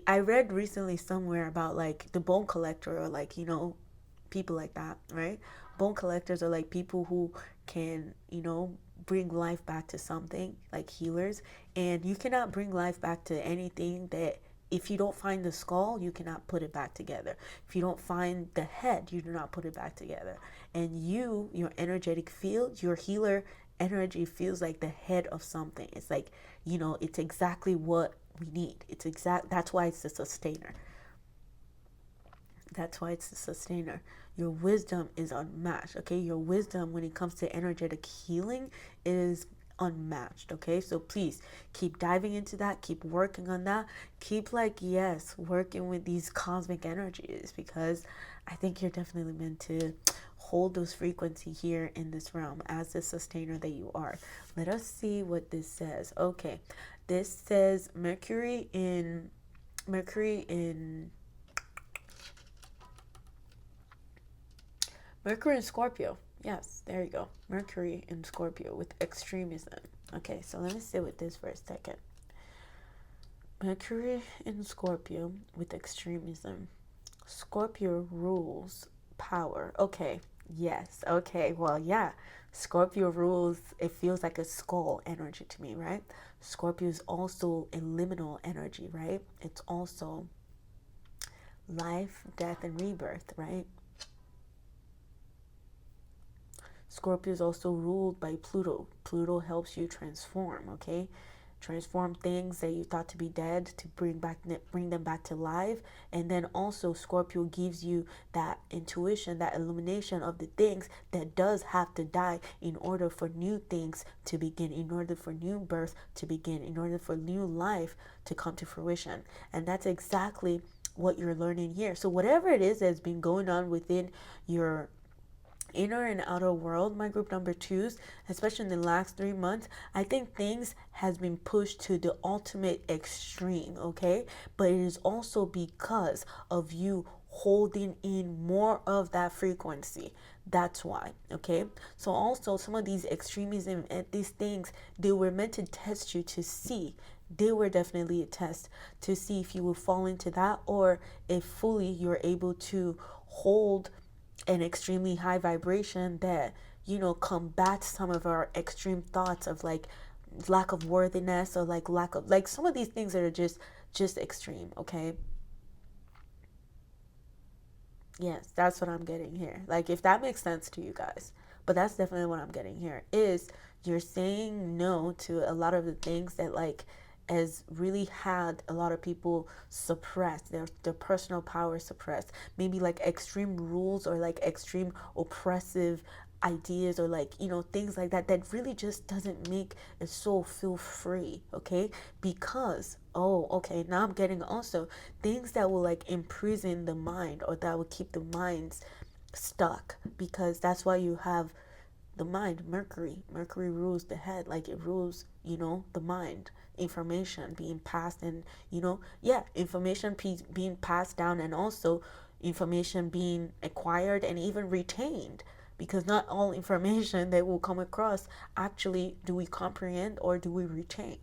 I read recently somewhere about like the bone collector, or like, you know, people like that, right? Bone collectors are like people who can, you know, bring life back to something, like healers. And you cannot bring life back to anything that, if you don't find the skull, you cannot put it back together. If you don't find the head, you do not put it back together. And your energetic field, your healer energy feels like the head of something. It's like, you know, it's exactly what we need. That's why it's a sustainer. That's why it's a sustainer. Your wisdom is unmatched, okay? Your wisdom when it comes to energetic healing is unmatched, okay? So please keep diving into that, keep working on that, keep, like, yes, working with these cosmic energies, because I think you're definitely meant to hold those frequency here in this realm as the sustainer that you are. Let us see what this says. Okay, this says Mercury in Scorpio. Yes, there you go. Mercury in Scorpio with extremism. Okay, so let me sit with this for a second. Mercury in Scorpio with extremism. Scorpio rules power. Okay, yes. Okay, well, yeah. Scorpio rules, it feels like a skull energy to me, right? Scorpio is also a liminal energy, right? It's also life, death, and rebirth, right? Scorpio is also ruled by Pluto. Pluto helps you transform, okay? Transform things that you thought to be dead, to bring them back to life. And then also Scorpio gives you that intuition, that illumination of the things that does have to die in order for new things to begin, in order for new birth to begin, in order for new life to come to fruition. And that's exactly what you're learning here. So whatever it is that's been going on within your inner and outer world, my group number twos, especially in the last 3 months, I think things has been pushed to the ultimate extreme, okay? But it is also because of you holding in more of that frequency. That's why, okay? So also some of these extremism and these things, they were meant to test you to see. They were definitely a test to see if you will fall into that, or if fully you're able to hold an extremely high vibration that, you know, combats some of our extreme thoughts of like lack of worthiness, or like lack of, like, some of these things that are just extreme, okay? Yes, that's what I'm getting here. Like, if that makes sense to you guys. But that's definitely what I'm getting here, is you're saying no to a lot of the things that, like, has really had a lot of people suppressed, their personal power suppressed. Maybe like extreme rules, or like extreme oppressive ideas, or like, you know, things like that, that really just doesn't make a soul feel free, okay? Because, oh, okay, now I'm getting also things that will like imprison the mind, or that will keep the minds stuck, because that's why you have the mind. Mercury rules the head, like it rules, you know, the mind. Information being passed, and, you know, yeah, information being passed down, and also information being acquired and even retained, because not all information that will come across actually do we comprehend or do we retain.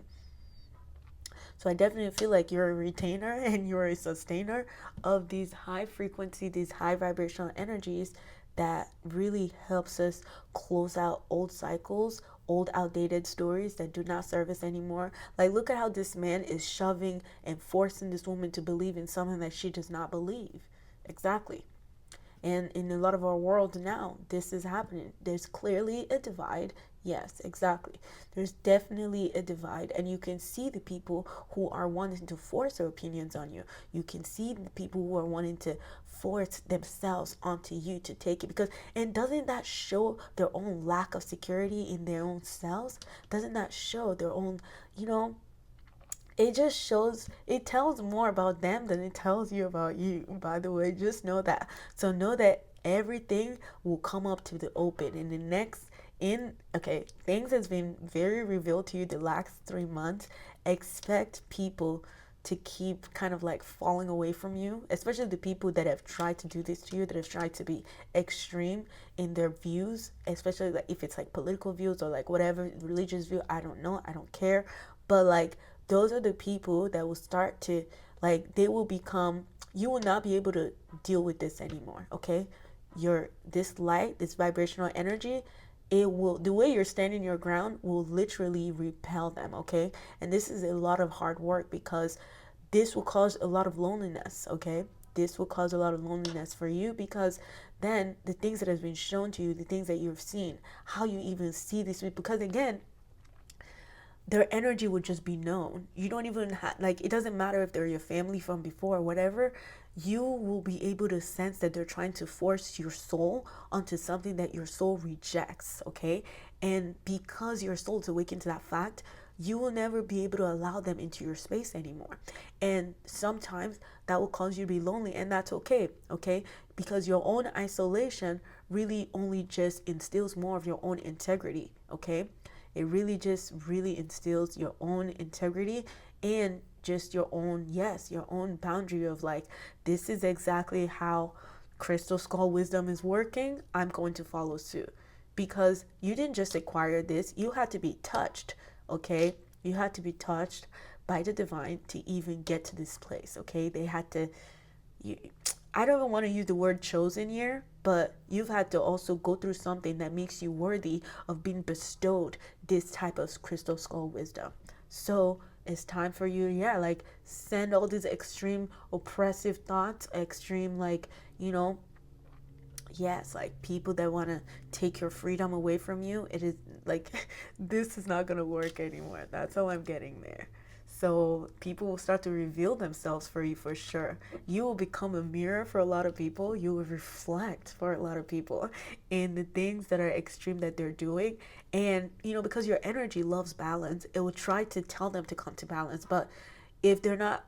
So I definitely feel like you're a retainer and you're a sustainer of these high frequency, these high vibrational energies that really helps us close out old cycles, old outdated stories that do not serve us anymore. Like, look at how this man is shoving and forcing this woman to believe in something that she does not believe. Exactly. And in a lot of our world now, this is happening. There's clearly a divide. Yes, exactly. There's definitely a divide, and you can see the people who are wanting to force their opinions on you. You can see the people who are wanting to force themselves onto you to take it, because, and doesn't that show their own lack of security in their own selves? Doesn't that show their own, you know, it just shows, it tells more about them than it tells you about you, by the way. Just know that. So know that everything will come up to the open in the next, in okay, things has been very revealed to you the last 3 months. Expect people to keep kind of like falling away from you, especially the people that have tried to do this to you, that have tried to be extreme in their views, especially like if it's like political views or like whatever religious view. I don't know, I don't care, but like those are the people that will start to, like, they will become, you will not be able to deal with this anymore. Okay, your, this light, this vibrational energy, it will, the way you're standing your ground will literally repel them. Okay, and this is a lot of hard work, because this will cause a lot of loneliness. Okay, this will cause a lot of loneliness for you, because then the things that has been shown to you, the things that you've seen, how you even see this, because again, their energy would just be known. You don't even have, like, it doesn't matter if they're your family from before or whatever, you will be able to sense that they're trying to force your soul onto something that your soul rejects. Okay, and because your soul is awakened to that fact, you will never be able to allow them into your space anymore. And sometimes that will cause you to be lonely, and that's okay. Okay, because your own isolation really only just instills more of your own integrity. Okay, it really just really instills your own integrity and just your own, yes, your own boundary of like, this is exactly how crystal skull wisdom is working. I'm going to follow suit, because you didn't just acquire this, you had to be touched. Okay, you had to be touched by the divine to even get to this place. Okay, they had to, you, I don't even want to use the word chosen here, but you've had to also go through something that makes you worthy of being bestowed this type of crystal skull wisdom. So it's time for you, yeah, like, send all these extreme oppressive thoughts, extreme, like, you know, yes, like people that want to take your freedom away from you. It is like, this is not going to work anymore. That's how I'm getting there. So people will start to reveal themselves for you, for sure. You will become a mirror for a lot of people. You will reflect for a lot of people in the things that are extreme that they're doing. And, you know, because your energy loves balance, it will try to tell them to come to balance. But if they're not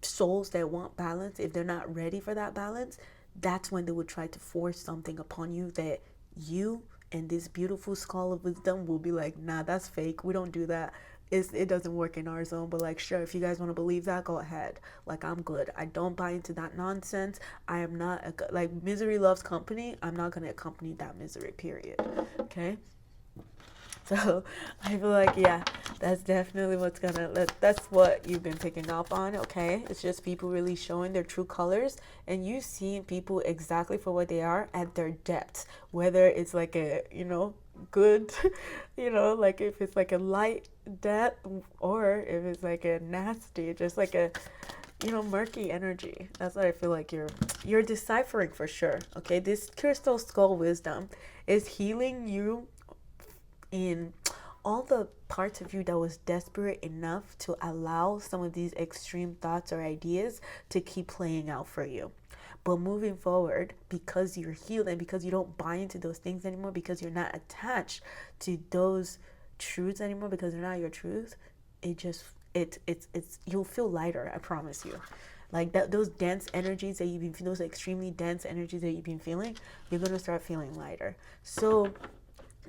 souls that want balance, if they're not ready for that balance, that's when they would try to force something upon you that you and this beautiful skull of wisdom will be like, nah, that's fake. We don't do that. It doesn't work in our zone. But like, sure, if you guys want to believe that, go ahead. Like, I'm good. I don't buy into that nonsense. I am not like, misery loves company. I'm not going to accompany that misery, period. Okay. So I feel like, yeah, that's definitely what's gonna, that's what you've been picking up on. Okay, it's just people really showing their true colors, and you see people exactly for what they are at their depths, whether it's like a, you know, good, you know, like if it's like a light depth, or if it's like a nasty, just like a, you know, murky energy. That's what I feel like you're deciphering for sure. Okay, this crystal skull wisdom is healing you in all the parts of you that was desperate enough to allow some of these extreme thoughts or ideas to keep playing out for you. But moving forward, because you're healed and because you don't buy into those things anymore, because you're not attached to those truths anymore, because they're not your truth, it just, it's you'll feel lighter, I promise you. Like that, those dense energies that you've been, those extremely dense energies that you've been feeling, you're going to start feeling lighter. So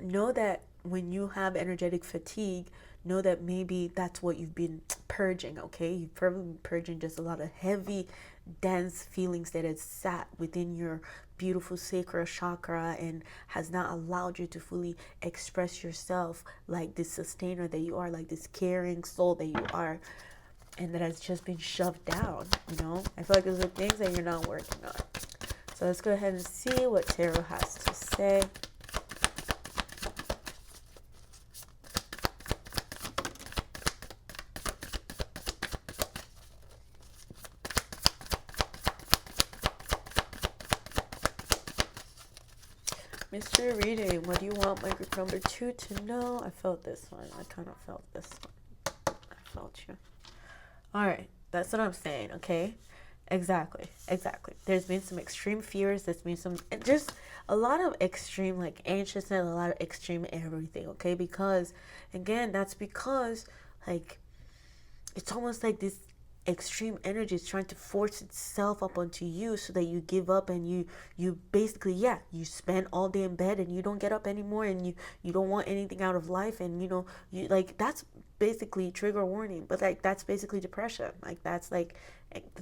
know that when you have energetic fatigue, know that maybe that's what you've been purging. Okay, you've probably been purging just a lot of heavy, dense feelings that had sat within your beautiful sacral chakra and has not allowed you to fully express yourself like this sustainer that you are, like this caring soul that you are, and that has just been shoved down. You know, I feel like those are things that you're not working on. So let's go ahead and see what tarot has to say. Mystery reading. What do you want my group number 2 to know? I felt this one. I kind of felt this one. I felt you. All right. That's what I'm saying, okay? Exactly. There's been some extreme fears. There's been some, just a lot of extreme, like, anxiousness, a lot of extreme everything, okay? Because, again, that's because, like, it's almost like this extreme energy is trying to force itself up onto you so that you give up, and you basically, yeah, you spend all day in bed and you don't get up anymore, and you don't want anything out of life, and you like, that's basically trigger warning, but like that's basically depression. Like that's like,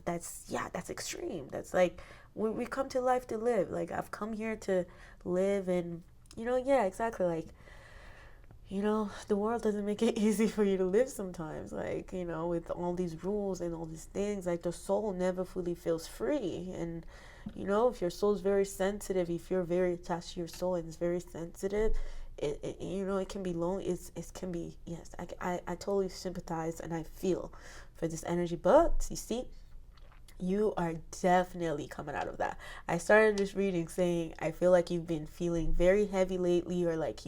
that's, yeah, that's extreme. That's like, we come to life to live. Like, I've come here to live, and yeah, exactly. Like, the world doesn't make it easy for you to live sometimes. Like, with all these rules and all these things, like the soul never fully feels free. And, if your soul is very sensitive, if you're very attached to your soul and it's very sensitive, it can be lonely. It can be, yes, I totally sympathize and I feel for this energy. But you see, you are definitely coming out of that. I started this reading saying, I feel like you've been feeling very heavy lately, or like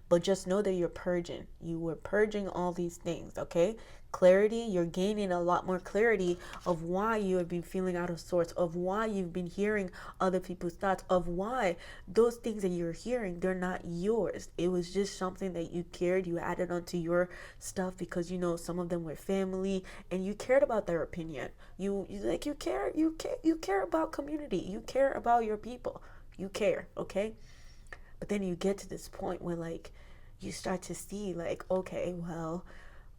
but just know that you're purging. You were purging all these things, okay? Clarity, you're gaining a lot more clarity of why you have been feeling out of sorts, of why you've been hearing other people's thoughts, of why those things that you're hearing, they're not yours. It was just something that you cared, you added onto your stuff because some of them were family and you cared about their opinion. You care about community, you care about your people, you care, okay? But then you get to this point where, like, you start to see, like, okay, well,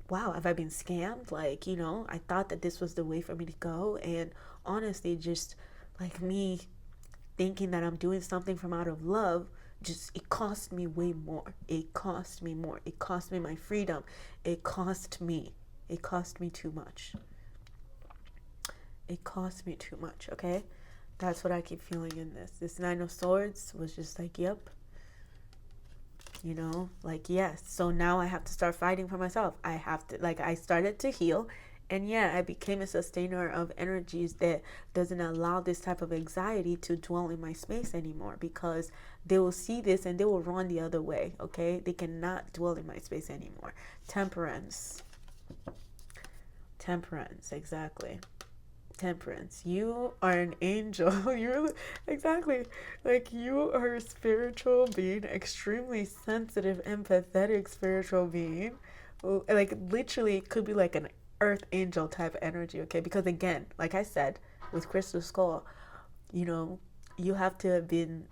wow, have I been scammed? Like, I thought that this was the way for me to go. And honestly, just like me thinking that I'm doing something from out of love, it cost me way more. It cost me more. It cost me my freedom. It cost me too much. It cost me too much, okay? That's what I keep feeling in this. This Nine of Swords was just like, yep. Like, yes. So now I have to start fighting for myself. I have to, like, I started to heal. And yeah, I became a sustainer of energies that doesn't allow this type of anxiety to dwell in my space anymore, because they will see this and they will run the other way, okay? They cannot dwell in my space anymore. Temperance, exactly. Temperance, you are an angel. You're exactly, like, you are a spiritual being, extremely sensitive, empathetic spiritual being. Like, literally, it could be like an earth angel type energy, okay? Because again, like I said, with Crystal Skull, you have to have been,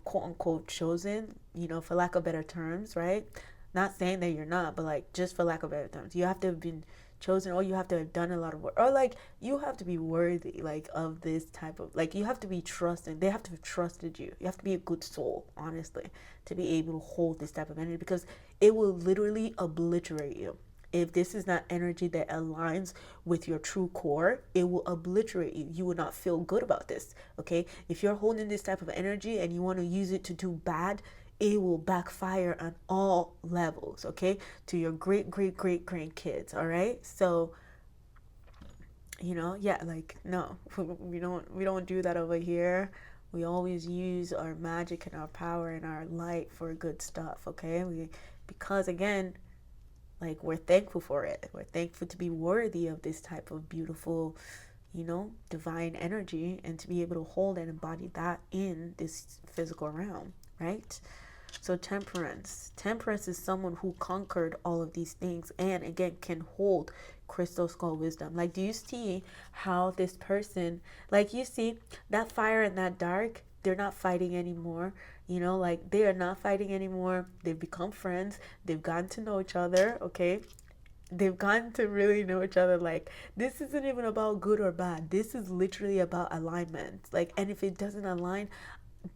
quote unquote chosen, for lack of better terms, right? Not saying that you're not, but like, just for lack of better terms, you have to have been chosen, or you have to have done a lot of work, or like, you have to be worthy, like, of this type of, like, you have to be trusted. They have to have trusted you. You have to be a good soul, honestly, to be able to hold this type of energy, because it will literally obliterate you. If this is not energy that aligns with your true core, it will obliterate you. You will not feel good about this, okay? If you're holding this type of energy and you want to use it to do bad, it will backfire on all levels, okay? To your great grandkids, all right? So, yeah, like, no, we don't do that over here. We always use our magic and our power and our light for good stuff, okay? Because again, like, we're thankful for it. We're thankful to be worthy of this type of beautiful, divine energy, and to be able to hold and embody that in this physical realm, right? So temperance is someone who conquered all of these things, and again can hold crystal skull wisdom. Like, do you see how this person, like, you see that fire and that dark, they're not fighting anymore. Like, they are not fighting anymore. They've become friends. They've gotten to know each other, okay? They've gotten to really know each other. Like, this isn't even about good or bad. This is literally about alignment. Like, and if it doesn't align,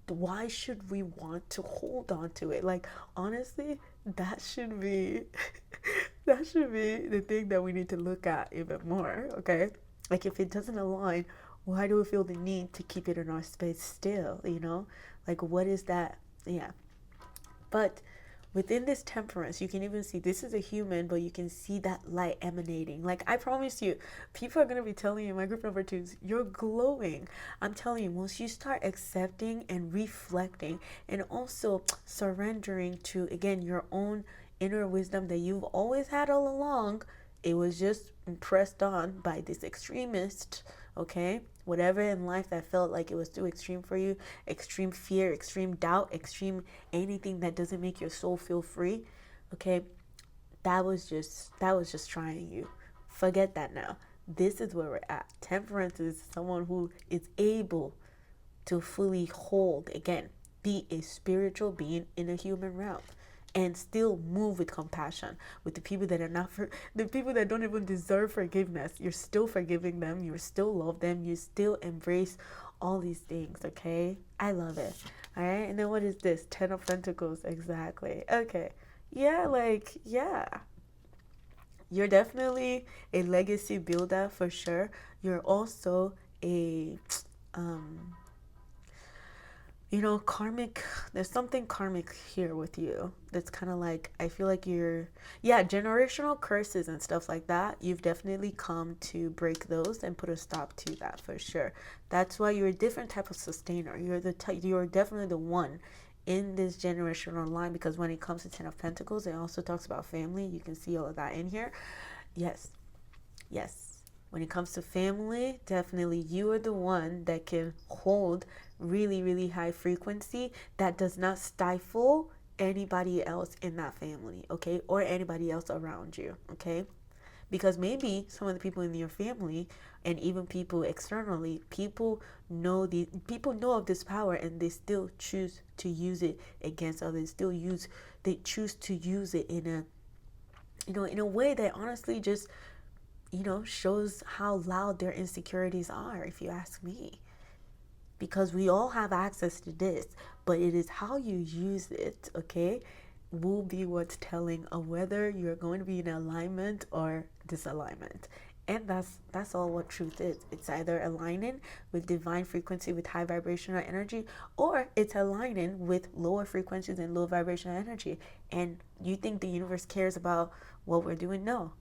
why should we want to hold on to it? Like, honestly, that should be the thing that we need to look at even more, okay? Like, if it doesn't align, why do we feel the need to keep it in our space still? Like, what is that? Yeah. But within this temperance, you can even see this is a human, but you can see that light emanating. Like, I promise you, people are going to be telling you, my group number 2s, you're glowing. I'm telling you, once you start accepting and reflecting and also surrendering to, again, your own inner wisdom that you've always had all along, it was just pressed on by this extremist, okay? Whatever in life that felt like it was too extreme for you, extreme fear, extreme doubt, extreme anything that doesn't make your soul feel free, okay? That was just trying you. Forget that now. This is where we're at. Temperance is someone who is able to fully hold, again, be a spiritual being in a human realm and still move with compassion with the people that are not the people that don't even deserve forgiveness. You're still forgiving them, you still love them, you still embrace all these things. Okay, I love it. All right, and then what is this? 10 of Pentacles. Exactly. Okay, yeah, like, yeah, you're definitely a legacy builder for sure. You're also a karmic, there's something karmic here with you. That's kind of like, I feel like generational curses and stuff like that. You've definitely come to break those and put a stop to that for sure. That's why you're a different type of sustainer. You're definitely the one in this generational line, because when it comes to 10 of Pentacles, it also talks about family. You can see all of that in here. Yes. When it comes to family, definitely you are the one that can hold really, really high frequency that does not stifle anybody else in that family, okay? Or anybody else around you, okay? Because maybe some of the people in your family and even people externally, people know of this power and they still choose to use it against others. They choose to use it in a way that honestly just shows how loud their insecurities are, if you ask me. Because we all have access to this, but it is how you use it, okay, will be what's telling of whether you're going to be in alignment or disalignment. And that's all what truth is. It's either aligning with divine frequency with high vibrational energy, or it's aligning with lower frequencies and low vibrational energy. And you think the universe cares about what we're doing? No.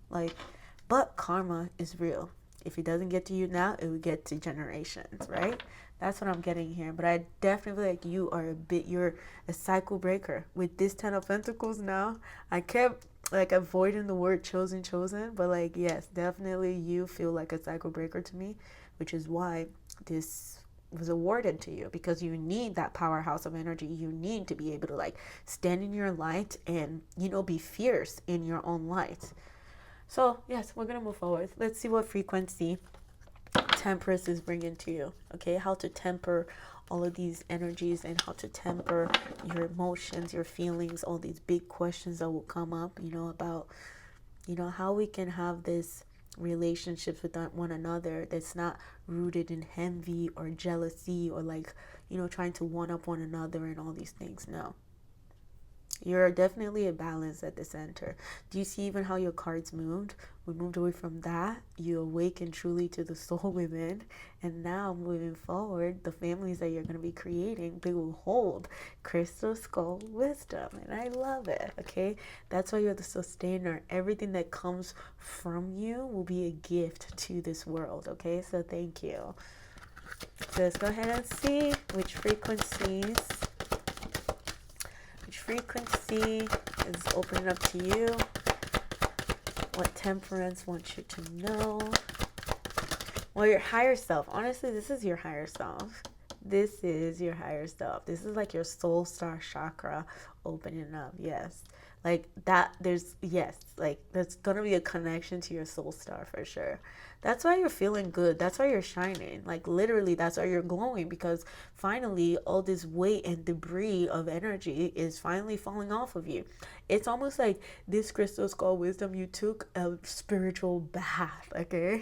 But karma is real. If it doesn't get to you now, it will get to generations, right? That's what I'm getting here. But I definitely feel like you're a cycle breaker. With this 10 of Pentacles now, I kept avoiding the word chosen, but yes, definitely you feel like a cycle breaker to me, which is why this was awarded to you, because you need that powerhouse of energy. You need to be able to stand in your light and, be fierce in your own light. So, yes, we're going to move forward. Let's see what frequency Temperance is bringing to you. Okay, how to temper all of these energies and how to temper your emotions, your feelings, all these big questions that will come up, about, how we can have this relationships with one another that's not rooted in envy or jealousy or trying to one up one another and all these things. No. You're definitely a balance at the center. Do you see even how your cards moved? We moved away from that. You awaken truly to the soul within. And now moving forward, the families that you're going to be creating, they will hold crystal skull wisdom. And I love it. Okay. That's why you're the sustainer. Everything that comes from you will be a gift to this world. Okay. So thank you. So let's go ahead and see which frequency is opening up to you, what Temperance wants you to know. Well, your higher self, honestly, this is your higher self. This is like your soul star chakra opening up. Yes, there's gonna be a connection to your soul star for sure. That's why you're feeling good. That's why you're shining. Literally, that's why you're glowing, because finally all this weight and debris of energy is finally falling off of you. It's almost like this crystal skull wisdom, you took a spiritual bath, okay?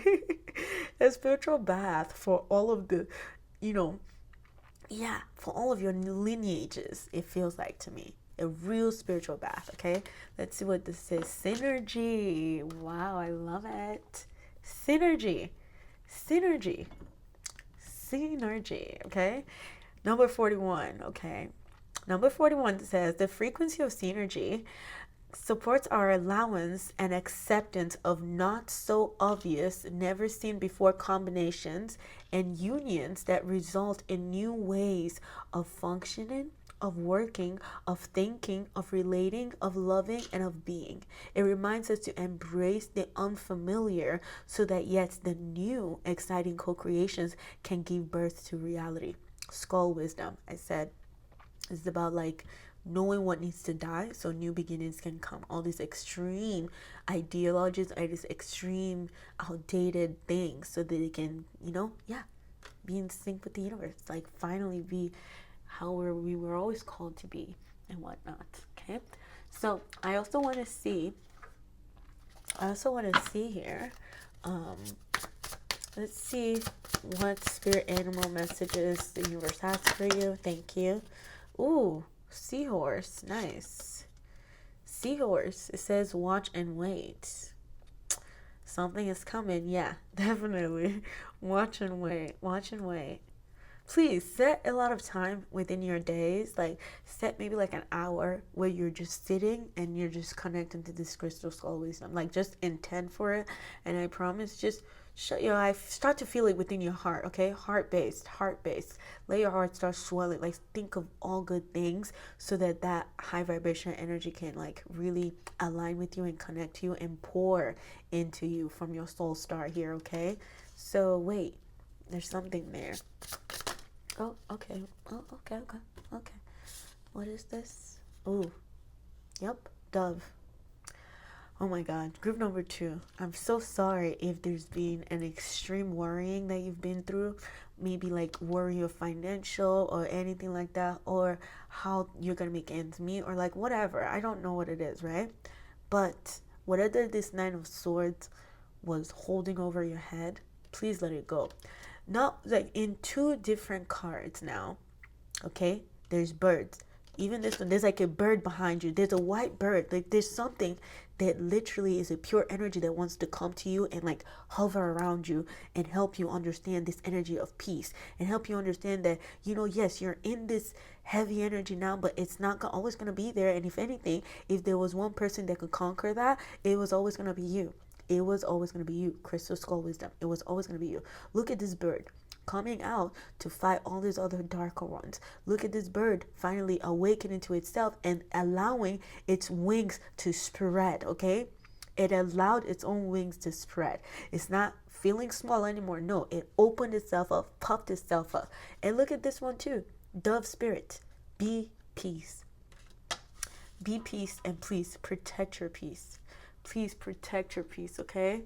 A spiritual bath for all of the, for all of your lineages, it feels like to me. A real spiritual bath, okay? Let's see what this is. Synergy. Wow, I love it. Synergy, okay? Number 41, okay? Number 41 says the frequency of synergy supports our allowance and acceptance of not so obvious, never seen before combinations and unions that result in new ways of functioning, of working, of thinking, of relating, of loving, and of being. It reminds us to embrace the unfamiliar so that yet the new, exciting co-creations can give birth to reality. Skull wisdom, I said, is about like knowing what needs to die so new beginnings can come. All these extreme ideologies are these extreme outdated things so that they can, be in sync with the universe, like finally be how we were always called to be and whatnot. Okay, so I also want to see here, let's see what spirit animal messages the universe has for you. Thank you. Ooh, seahorse. Nice. Seahorse. It says watch and wait. Something is coming. Yeah, definitely. Watch and wait. Watch and wait. Please set a lot of time within your days. Like set maybe like an hour where you're just sitting and you're just connecting to this crystal skull wisdom. Like just intend for it. And I promise, just shut your eyes, start to feel it within your heart. Okay, heart based. Let your heart start swelling. Like think of all good things so that that high vibration energy can like really align with you and connect to you and pour into you from your soul star here. Okay, so wait, there's something there. Oh, okay. Oh, okay. What is this? Oh, yep, dove. Oh my God, group number 2. I'm so sorry if there's been an extreme worrying that you've been through. Maybe like worry of financial or anything like that, or how you're gonna make ends meet, or like whatever. I don't know what it is, right? But whatever this 9 of Swords was holding over your head, please let it go. Not like in 2 different cards now. Okay, there's birds. Even this one, there's like a bird behind you. There's a white bird. Like there's something that literally is a pure energy that wants to come to you and like hover around you and help you understand this energy of peace and help you understand that, yes, you're in this heavy energy now, but it's not always going to be there. And if anything, if there was one person that could conquer that, it was always going to be you. It was always going to be you, Crystal Skull Wisdom. It was always going to be you. Look at this bird coming out to fight all these other darker ones. Look at this bird finally awakening to itself and allowing its wings to spread, okay? It allowed its own wings to spread. It's not feeling small anymore. No, it opened itself up, puffed itself up. And look at this one too. Dove spirit. Be peace. Be peace, and please protect your peace. Please protect your peace, okay?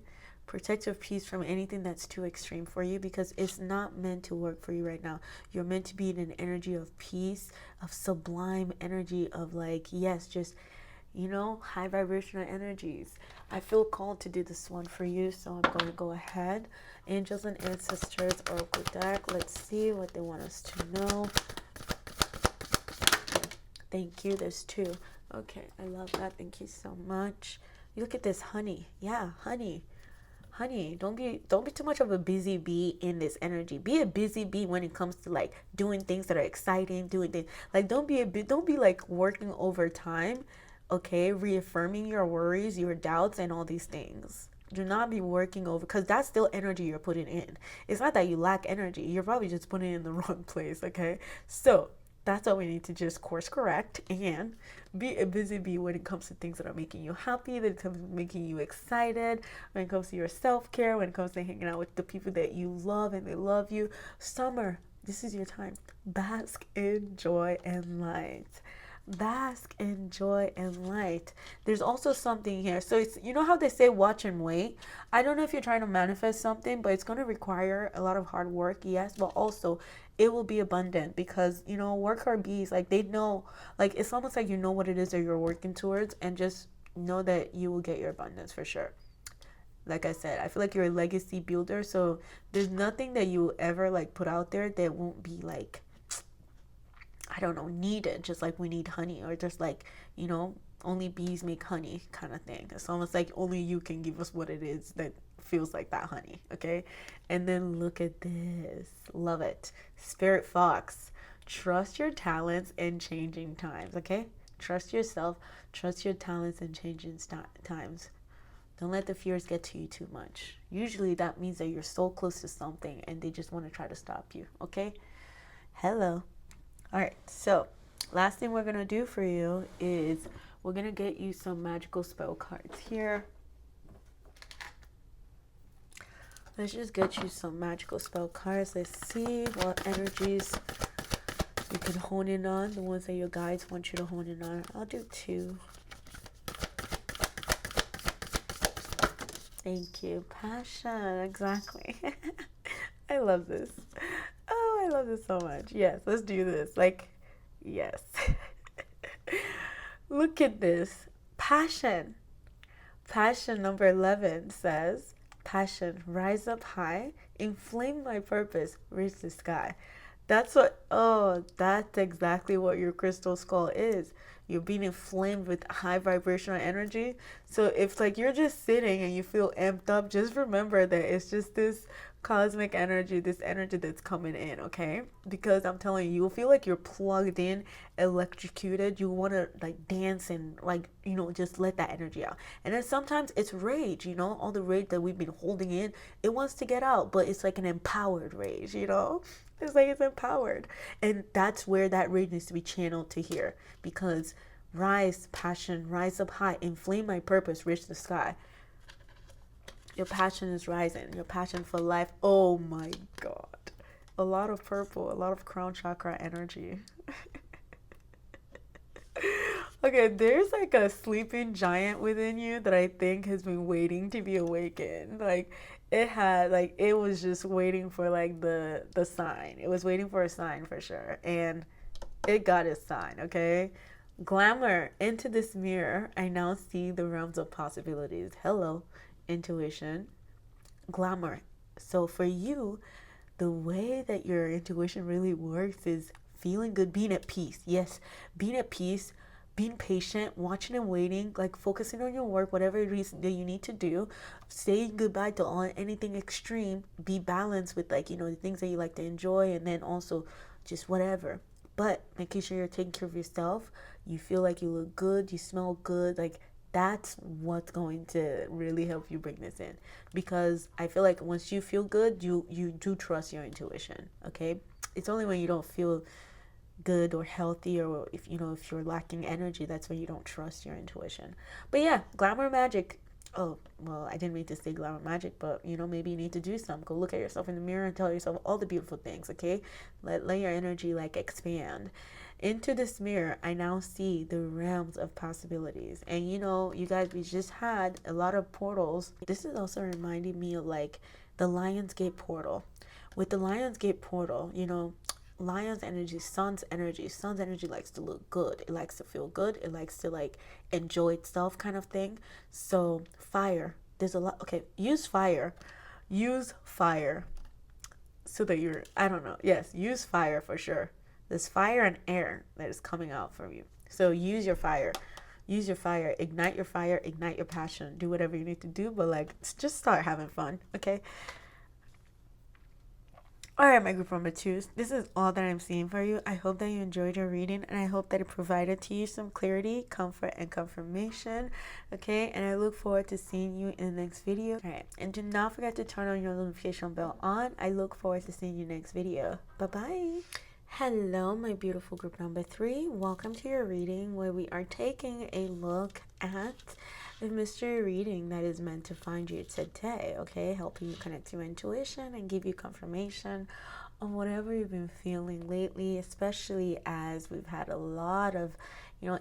Protect your peace from anything that's too extreme for you, because it's not meant to work for you right now. You're meant to be in an energy of peace, of sublime energy, of like, yes, just, high vibrational energies. I feel called to do this one for you, so I'm going to go ahead. Angels and Ancestors Oracle deck. Let's see what they want us to know. Thank you. There's 2. Okay, I love that. Thank you so much. Look at this, honey. Yeah, honey, don't be too much of a busy bee in this energy. Be a busy bee when it comes to like doing things that are exciting, doing things like don't be like working overtime, okay? Reaffirming your worries, your doubts, and all these things. Do not be working over, because that's still energy you're putting in. It's not that you lack energy, you're probably just putting it in the wrong place, okay? So that's why we need to just course correct and be a busy bee when it comes to things that are making you happy, that comes making you excited, when it comes to your self-care, when it comes to hanging out with the people that you love and they love you. Summer, this is your time. Bask in joy and light. Bask in joy and light. There's also something here. So it's, how they say watch and wait. I don't know if you're trying to manifest something, but it's going to require a lot of hard work, yes, but also it will be abundant, because worker bees, like they know, like it's almost like what it is that you're working towards, and just know that you will get your abundance for sure. Like I said, I feel like you're a legacy builder, so there's nothing that you ever like put out there that won't be like, I don't know, needed, just like we need honey, or just like, only bees make honey kind of thing. It's almost like only you can give us what it is that feels like that honey, okay? And then look at this. Love it. Spirit Fox. Trust your talents in changing times, okay? Trust yourself, trust your talents in changing times. Don't let the fears get to you too much. Usually that means that you're so close to something and they just want to try to stop you, okay? Hello. All right, so last thing we're going to do for you is we're going to get you some magical spell cards here. Let's just get you some magical spell cards. Let's see what energies you can hone in on, the ones that your guides want you to hone in on. I'll do 2. Thank you. Passion, exactly. I love this. Oh, I love this so much. Yes, let's do this. Like, yes. Look at this. Passion. Passion number 11 says, passion, rise up high, inflame my purpose, reach the sky. That's exactly what your crystal skull is. You're being inflamed with high vibrational energy. So if like you're just sitting and you feel amped up, just remember that it's just this cosmic energy, this energy that's coming in, okay? Because I'm telling you, you'll feel like you're plugged in, electrocuted. You want to like dance and like, just let that energy out. And then sometimes it's rage, all the rage that we've been holding in, it wants to get out, but it's like an empowered rage, It's like it's empowered. And that's where that rage needs to be channeled to here. Because rise, passion, rise up high, inflame my purpose, reach the sky. Your passion is rising. Your passion for life. Oh my God. A lot of purple, a lot of crown chakra energy. Okay, there's like a sleeping giant within you that I think has been waiting to be awakened. It was just waiting for like the sign. It was waiting for a sign for sure. And it got its sign, okay? Glamour, into this mirror, I now see the realms of possibilities. Hello, intuition. Glamour. So for you, the way that your intuition really works is feeling good, being at peace. Yes, being at peace, being patient, watching and waiting, like focusing on your work, whatever it is that you need to do, saying goodbye to anything extreme, be balanced with like, the things that you like to enjoy, and then also just whatever. But making sure you're taking care of yourself, you feel like you look good, you smell good, like that's what's going to really help you bring this in. Because I feel like once you feel good, you do trust your intuition, okay? It's only when you don't feel good or healthy, or if you're lacking energy, that's when you don't trust your intuition. But yeah, glamour magic. Oh, well, I didn't mean to say glamour magic, but maybe you need to do some. Go look at yourself in the mirror and tell yourself all the beautiful things, okay? Let your energy like expand. Into this mirror, I now see the realms of possibilities. And you guys, we just had a lot of portals. This is also reminding me of like the Lionsgate portal. With the Lionsgate portal, Lion's energy, sun's energy. Sun's energy likes to look good. It likes to feel good. It likes to like enjoy itself kind of thing. So fire, there's a lot. Okay, use fire so that I don't know. Yes, use fire for sure. There's fire and air that is coming out from you. So use your fire. Use your fire. Ignite your fire. Ignite your passion. Do whatever you need to do, but like just start having fun, okay? Alright, my group number 2s, this is all that I'm seeing for you. I hope that you enjoyed your reading, and I hope that it provided to you some clarity, comfort, and confirmation. Okay, and I look forward to seeing you in the next video. Alright, and do not forget to turn on your notification bell on. I look forward to seeing you next video. Bye-bye. Hello, my beautiful group number 3. Welcome to your reading, where we are taking a look at a mystery reading that is meant to find you today, okay? Helping you connect to your intuition and give you confirmation on whatever you've been feeling lately, especially as we've had a lot of,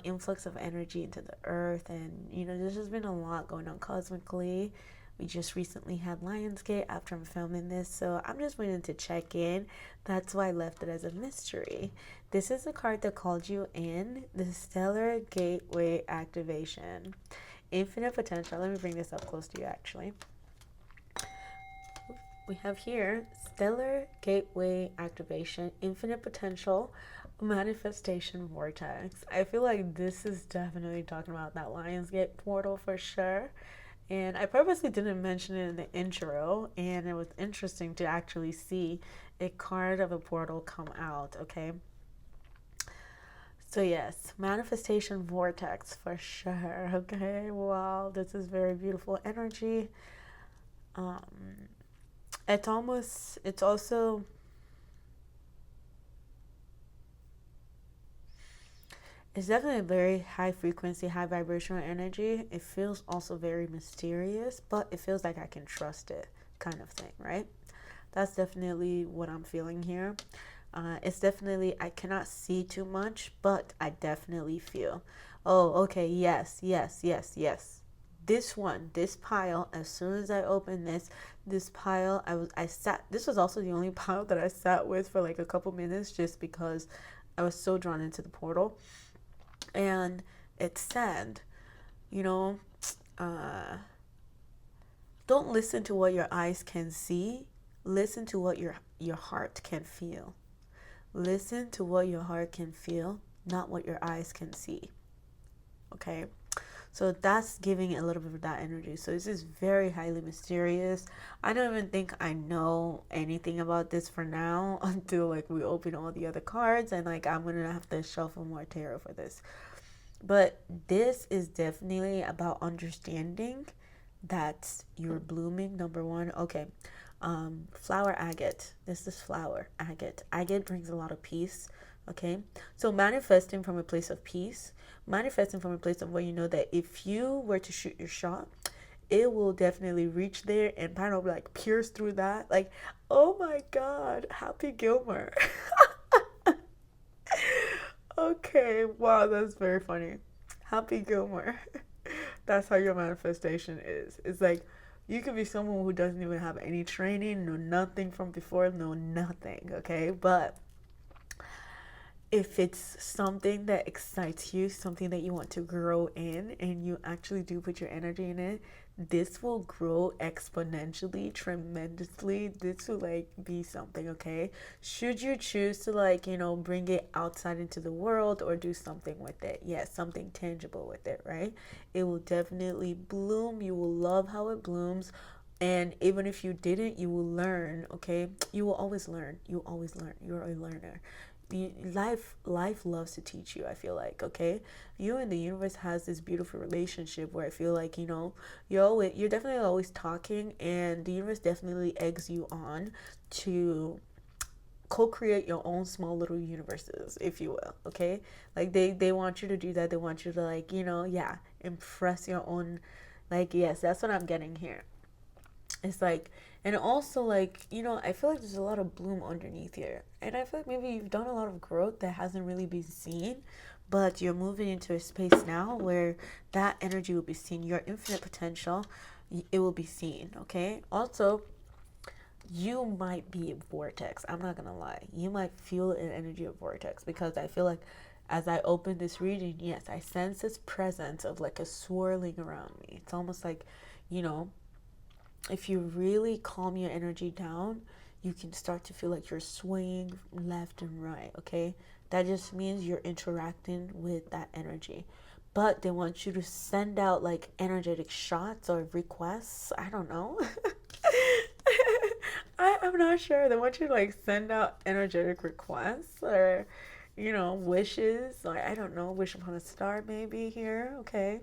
influx of energy into the earth, and, there's just been a lot going on cosmically. We just recently had Lionsgate after I'm filming this, so I'm just waiting to check in. That's why I left it as a mystery. This is the card that called you in, the Stellar Gateway Activation. Infinite potential. Let me bring this up close to you, actually. We have here Stellar Gateway Activation, Infinite Potential, Manifestation Vortex. I feel like this is definitely talking about that Lionsgate portal for sure. And I purposely didn't mention it in the intro, and it was interesting to actually see a card of a portal come out, okay? So yes, manifestation vortex for sure. Okay, wow, this is very beautiful energy. Um, it's also, it's definitely a very high frequency, high vibrational energy. It feels also very mysterious, but it feels like I can trust it, kind of thing, right? That's definitely what I'm feeling here. It's definitely, I cannot see too much, but I definitely feel. Oh, okay, yes, yes, yes, yes. This one, this pile, as soon as I opened this pile, I sat, this was also the only pile that I sat with for like a couple minutes just because I was so drawn into the portal. And it said, you know, uh, don't listen to what your eyes can see, listen to what your heart can feel. Listen to what your heart can feel, not what your eyes can see. Okay? So that's giving a little bit of that energy. So this is very highly mysterious. I don't even think I know anything about this for now until like we open all the other cards, and like I'm gonna have to shuffle more tarot for this. But this is definitely about understanding that you're blooming, number one. Okay. Flower agate. This is flower agate. Agate brings a lot of peace. Okay. So manifesting from a place of peace, manifesting from a place of where you know that if you were to shoot your shot, it will definitely reach there and kind of like pierce through that. Like, oh my God, Happy Gilmore. Okay, wow, that's very funny. Happy Gilmore. That's how your manifestation is. It's like you could be someone who doesn't even have any training, know nothing from before, know nothing, okay? But if it's something that excites you, something that you want to grow in, and you actually do put your energy in it, this will grow exponentially, tremendously. This will like be something, okay? Should you choose to like, bring it outside into the world or do something with it, yes, something tangible with it, right? It will definitely bloom. You will love how it blooms. And even if you didn't, you will learn, okay? You will always learn. You always learn. You're a learner. Life loves to teach you, I feel like, okay? You and the universe has this beautiful relationship where I feel like, you're definitely always talking, and the universe definitely eggs you on to co-create your own small little universes, if you will, okay? Like they want you to do that. They want you to like, yeah, impress your own, like, yes, that's what I'm getting here. It's like, and also like, I feel like there's a lot of bloom underneath here, and I feel like maybe you've done a lot of growth that hasn't really been seen, but you're moving into a space now where that energy will be seen. Your infinite potential, it will be seen, okay? Also, you might be a vortex. I'm not gonna lie, you might feel an energy of vortex, because I feel like as I open this reading, yes, I sense this presence of like a swirling around me. It's almost like, you know if you really calm your energy down, you can start to feel like you're swaying left and right, okay? That just means you're interacting with that energy. But they want you to send out like energetic shots or requests. I don't know. I'm not sure. They want you to like send out energetic requests or, wishes. Or I don't know, wish upon a star maybe here, okay?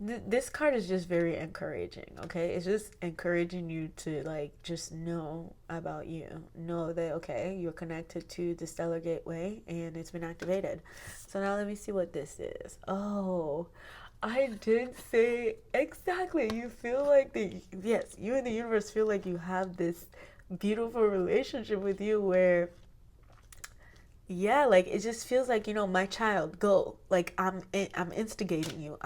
This card is just very encouraging, okay? It's just encouraging you to like just know about you, know that okay, you're connected to the stellar gateway and it's been activated. So now let me see what this is. Oh, I did say exactly. You feel like yes, you and the universe feel like you have this beautiful relationship with you where, yeah, like it just feels like, my child, go. Like I'm instigating you.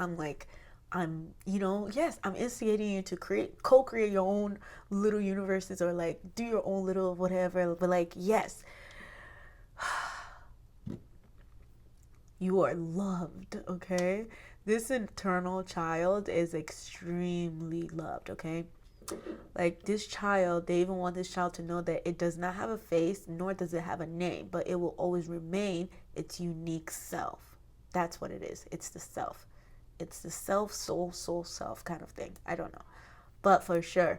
Yes, I'm instigating you to co-create your own little universes, or like do your own little whatever. But like, yes, you are loved, okay? This internal child is extremely loved, okay? Like this child, they even want this child to know that it does not have a face, nor does it have a name, but it will always remain its unique self. That's what it is. It's the self. It's the self, soul, self kind of thing. I don't know. But for sure,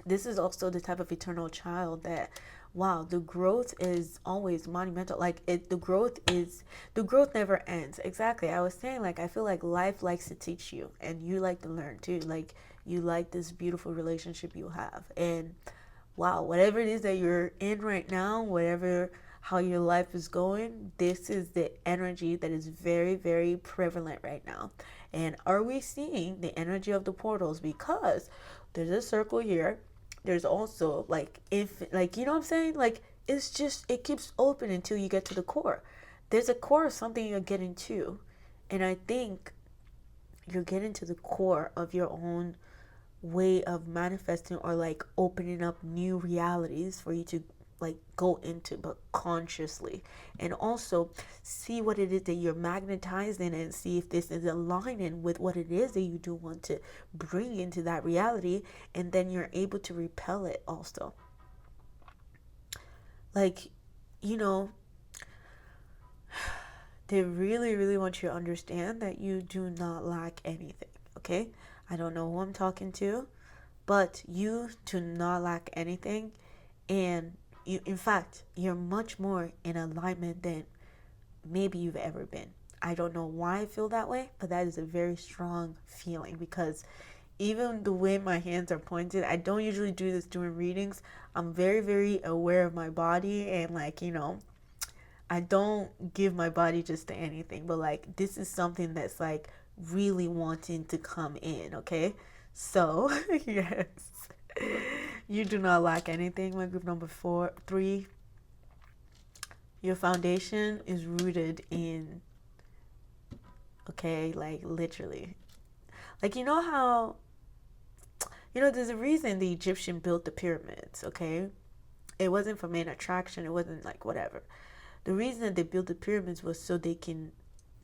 this is also the type of eternal child that, wow, the growth is always monumental. Like the growth never ends. Exactly. I was saying, like, I feel like life likes to teach you, and you like to learn too. Like, you like this beautiful relationship you have, and wow, whatever it is that you're in right now, whatever, how your life is going, this is the energy that is very, very prevalent right now. And are we seeing the energy of the portals? Because there's a circle here. There's also like, if, like, you know what I'm saying? Like, it's just, it keeps open until you get to the core. There's a core of something you're getting to. And I think you're getting to the core of your own way of manifesting, or like opening up new realities for you to like go into, but consciously, and also see what it is that you're magnetizing, and see if this is aligning with what it is that you do want to bring into that reality, and then you're able to repel it also. Like, you know, they really, really want you to understand that you do not lack anything, okay? I don't know who I'm talking to, but you do not lack anything. And you, in fact, you're much more in alignment than maybe you've ever been. I don't know why I feel that way, but that is a very strong feeling, because even the way my hands are pointed, I don't usually do this during readings. I'm very, very aware of my body, and like, you know, I don't give my body just to anything, but like, this is something that's like really wanting to come in, okay? So, yes, you do not lack anything. My group number 3, your foundation is rooted in, okay, like literally. Like, you know how, you know, there's a reason the Egyptian built the pyramids, okay? It wasn't for main attraction, it wasn't like whatever. The reason that they built the pyramids was so they can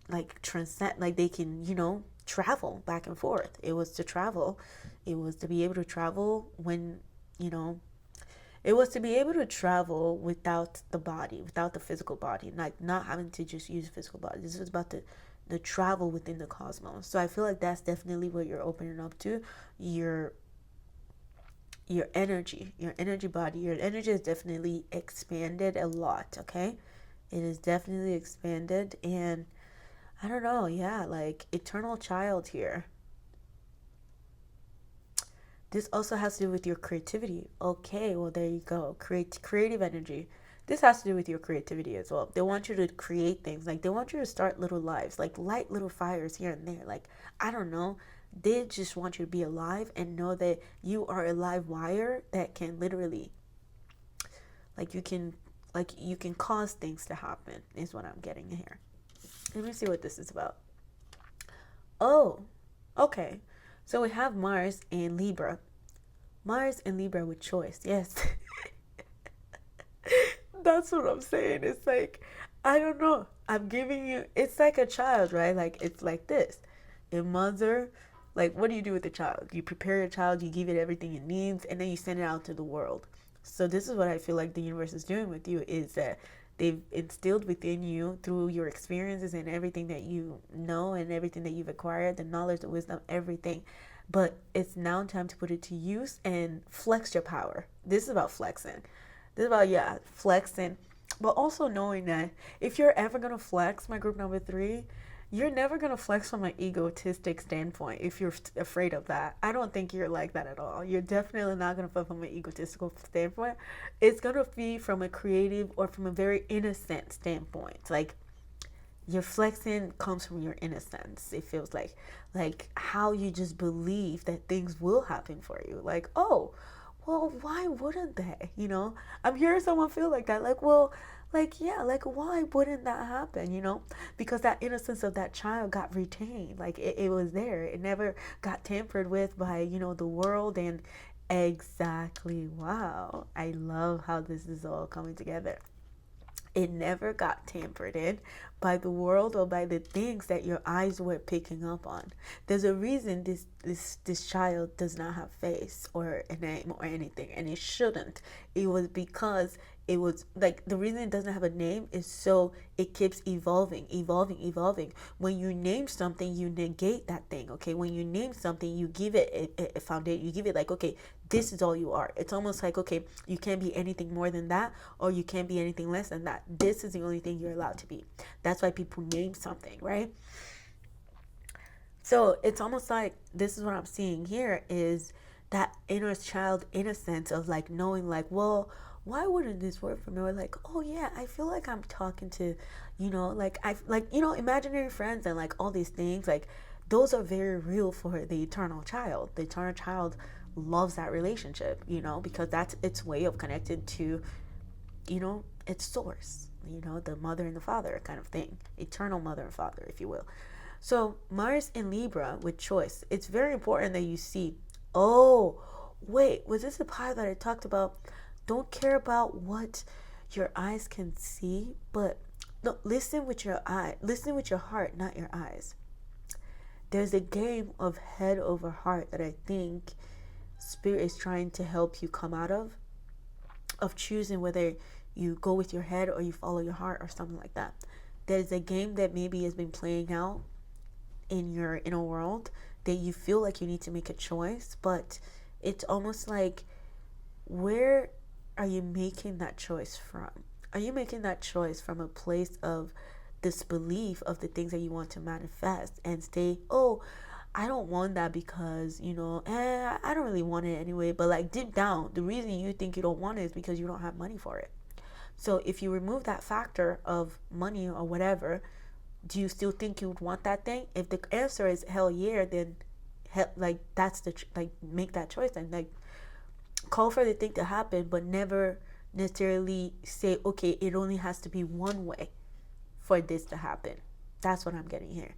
like transcend, like they can, you know, travel back and forth. It was to travel. It was to be able to travel when, you know, it was to be able to travel without the body, without the physical body, like not having to just use physical body. This was about the travel within the cosmos. So I feel like that's definitely what you're opening up to. Your energy body, your energy is definitely expanded a lot, okay? It is definitely expanded, and I don't know, yeah, like eternal child here. This also has to do with your creativity. Okay, well, there you go. Creative energy. This has to do with your creativity as well. They want you to create things. Like, they want you to start little lives, like light little fires here and there. Like, I don't know. They just want you to be alive and know that you are a live wire that can literally, like, you can cause things to happen, is what I'm getting here. Let me see what this is about. Oh, okay. So we have Mars and Libra. Mars and Libra with choice. Yes. That's what I'm saying. It's like, I don't know. I'm giving you, it's like a child, right? Like, it's like this. A mother, like, what do you do with the child? You prepare your child, you give it everything it needs, and then you send it out to the world. So this is what I feel like the universe is doing with you, is that they've instilled within you through your experiences and everything that you know and everything that you've acquired, the knowledge, the wisdom, everything. But it's now time to put it to use and flex your power. This is about flexing. This is about, yeah, flexing. But also knowing that if you're ever going to flex, my group number 3, you're never going to flex from an egotistic standpoint if you're afraid of that. I don't think you're like that at all. You're definitely not going to flex from an egotistical standpoint. It's going to be from a creative or from a very innocent standpoint. Like, your flexing comes from your innocence. It feels like how you just believe that things will happen for you. Like, oh, well, why wouldn't they? You know, I'm hearing someone feel like that. Like, well, like, yeah, like, why wouldn't that happen? You know, because that innocence of that child got retained. Like, it was there. It never got tampered with by, you know, the world. And exactly, wow, I love how this is all coming together. It never got tampered in by the world or by the things that your eyes were picking up on. There's a reason this child does not have face or a name or anything, and it shouldn't. It was because it was like, the reason it doesn't have a name is so it keeps evolving. When you name something, you negate that thing. Okay, when you name something, you give it a foundation. You give it like, okay, this is all you are. It's almost like, okay, you can't be anything more than that, or you can't be anything less than that. This is the only thing you're allowed to be. That's why people name something, right? So it's almost like, this is what I'm seeing here, is that inner child innocence of like knowing like, well, why wouldn't this work for me? Or like, oh yeah, I feel like I'm talking to, like I like, imaginary friends and like all these things, like those are very real for the eternal child. The eternal child loves that relationship, because that's its way of connected to, its source, the mother and the father kind of thing, eternal mother and father, if you will. So Mars in Libra with choice, it's very important that you see, oh, wait, was this a part that I talked about? Don't care about what your eyes can see, but no, listen with your eye, listen with your heart, not your eyes. There's a game of head over heart that I think Spirit is trying to help you come out of choosing whether you go with your head or you follow your heart or something like that. There's a game that maybe has been playing out in your inner world that you feel like you need to make a choice, but it's almost like, where are you making that choice from? Are you making that choice from a place of disbelief of the things that you want to manifest and say, oh, I don't want that because, I don't really want it anyway, but like deep down, the reason you think you don't want it is because you don't have money for it. So if you remove that factor of money or whatever, do you still think you would want that thing? If the answer is hell yeah, then that's make that choice and like call for the thing to happen, but never necessarily say, okay, it only has to be one way for this to happen. That's what I'm getting here.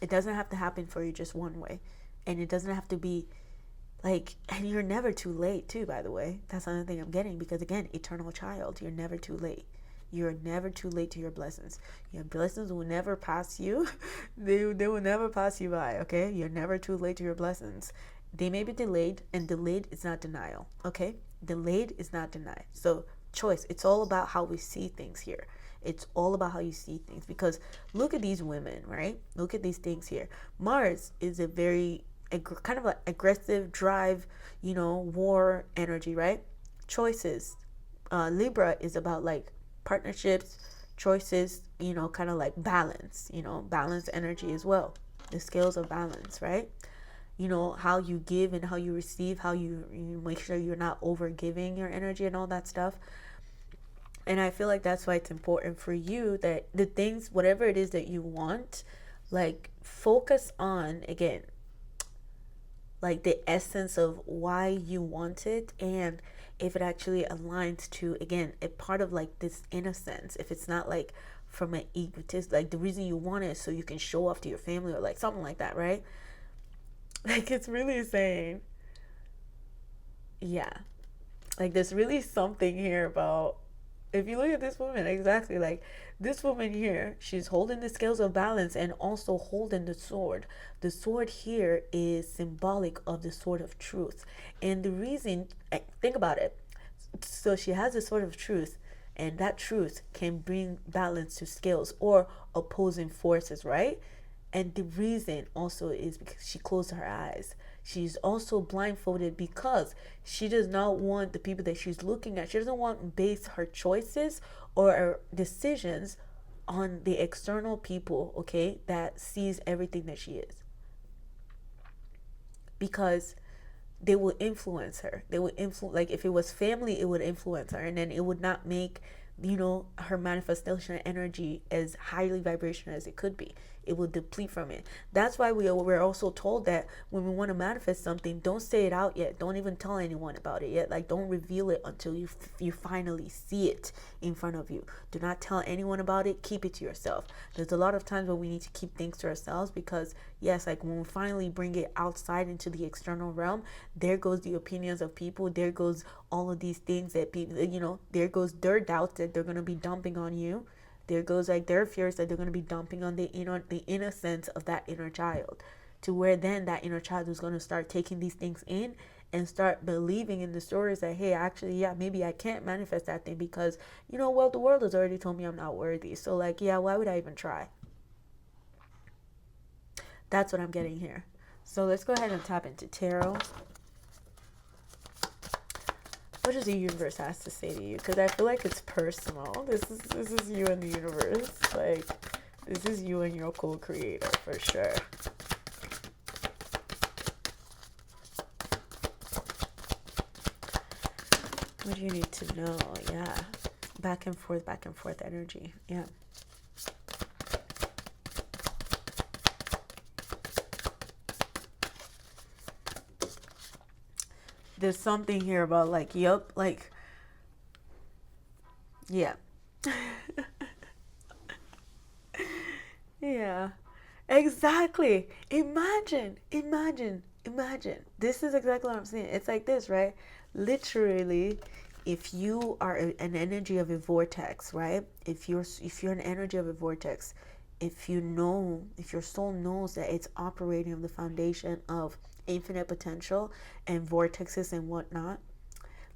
It doesn't have to happen for you just one way, and it doesn't have to be like, and you're never too late too, by the way. That's another thing I'm getting, because again, eternal child, you're never too late. You're never too late to your blessings. Your blessings will never pass you. They will never pass you by, okay? You're never too late to your blessings. They may be delayed, and delayed is not denial, okay? Delayed is not denied. So choice, it's all about how we see things here. It's all about how you see things, because look at these women, right? Look at these things here. Mars is a very kind of like aggressive drive, war energy, right? Choices. Libra is about like partnerships, choices, kind of like balance, balance energy as well. The scales of balance, right? How you give and how you receive, how you make sure you're not over giving your energy and all that stuff. And I feel like that's why it's important for you that the things, whatever it is that you want, like focus on, again, like the essence of why you want it, and if it actually aligns to, again, a part of like this innocence, if it's not like from an egotist, like the reason you want it is so you can show off to your family or like something like that, right? Like it's really saying, yeah, like there's really something here about, if you look at this woman, exactly, like this woman here, she's holding the scales of balance and also holding the sword. The sword here is symbolic of the sword of truth. And the reason, think about it. So she has the sword of truth, and that truth can bring balance to scales or opposing forces, right? And the reason also is because she closed her eyes. She's also blindfolded because she does not want the people that she's looking at, she doesn't want to base her choices or her decisions on the external people, okay, that sees everything that she is. Because they will influence her. They will influence, like if it was family, it would influence her, and then it would not make, her manifestation energy as highly vibrational as it could be. It will deplete from it. That's why we're also told that when we want to manifest something, don't say it out yet. Don't even tell anyone about it yet. Like don't reveal it until you finally see it in front of you. Do not tell anyone about it. Keep it to yourself. There's a lot of times where we need to keep things to ourselves, because yes, like when we finally bring it outside into the external realm, there goes the opinions of people. There goes all of these things that people, there goes their doubts that they're going to be dumping on you. There goes like their fears that they're going to be dumping on the innocence of that inner child, to where then that inner child is going to start taking these things in and start believing in the stories that, hey, actually, yeah, maybe I can't manifest that thing because, well, the world has already told me I'm not worthy. So like, yeah, why would I even try? That's what I'm getting here. So let's go ahead and tap into tarot. What does the universe has to say to you? Because I feel like it's personal. This is you and the universe. Like, this is you and your co-creator for sure. What do you need to know? Yeah. Back and forth energy. Yeah. There's something here about like, yup, like, yeah. Yeah. Exactly. Imagine. This is exactly what I'm saying. It's like this, right? Literally, if you are an energy of a vortex, right? If you're an energy of a vortex, if your soul knows that it's operating on the foundation of infinite potential and vortexes and whatnot,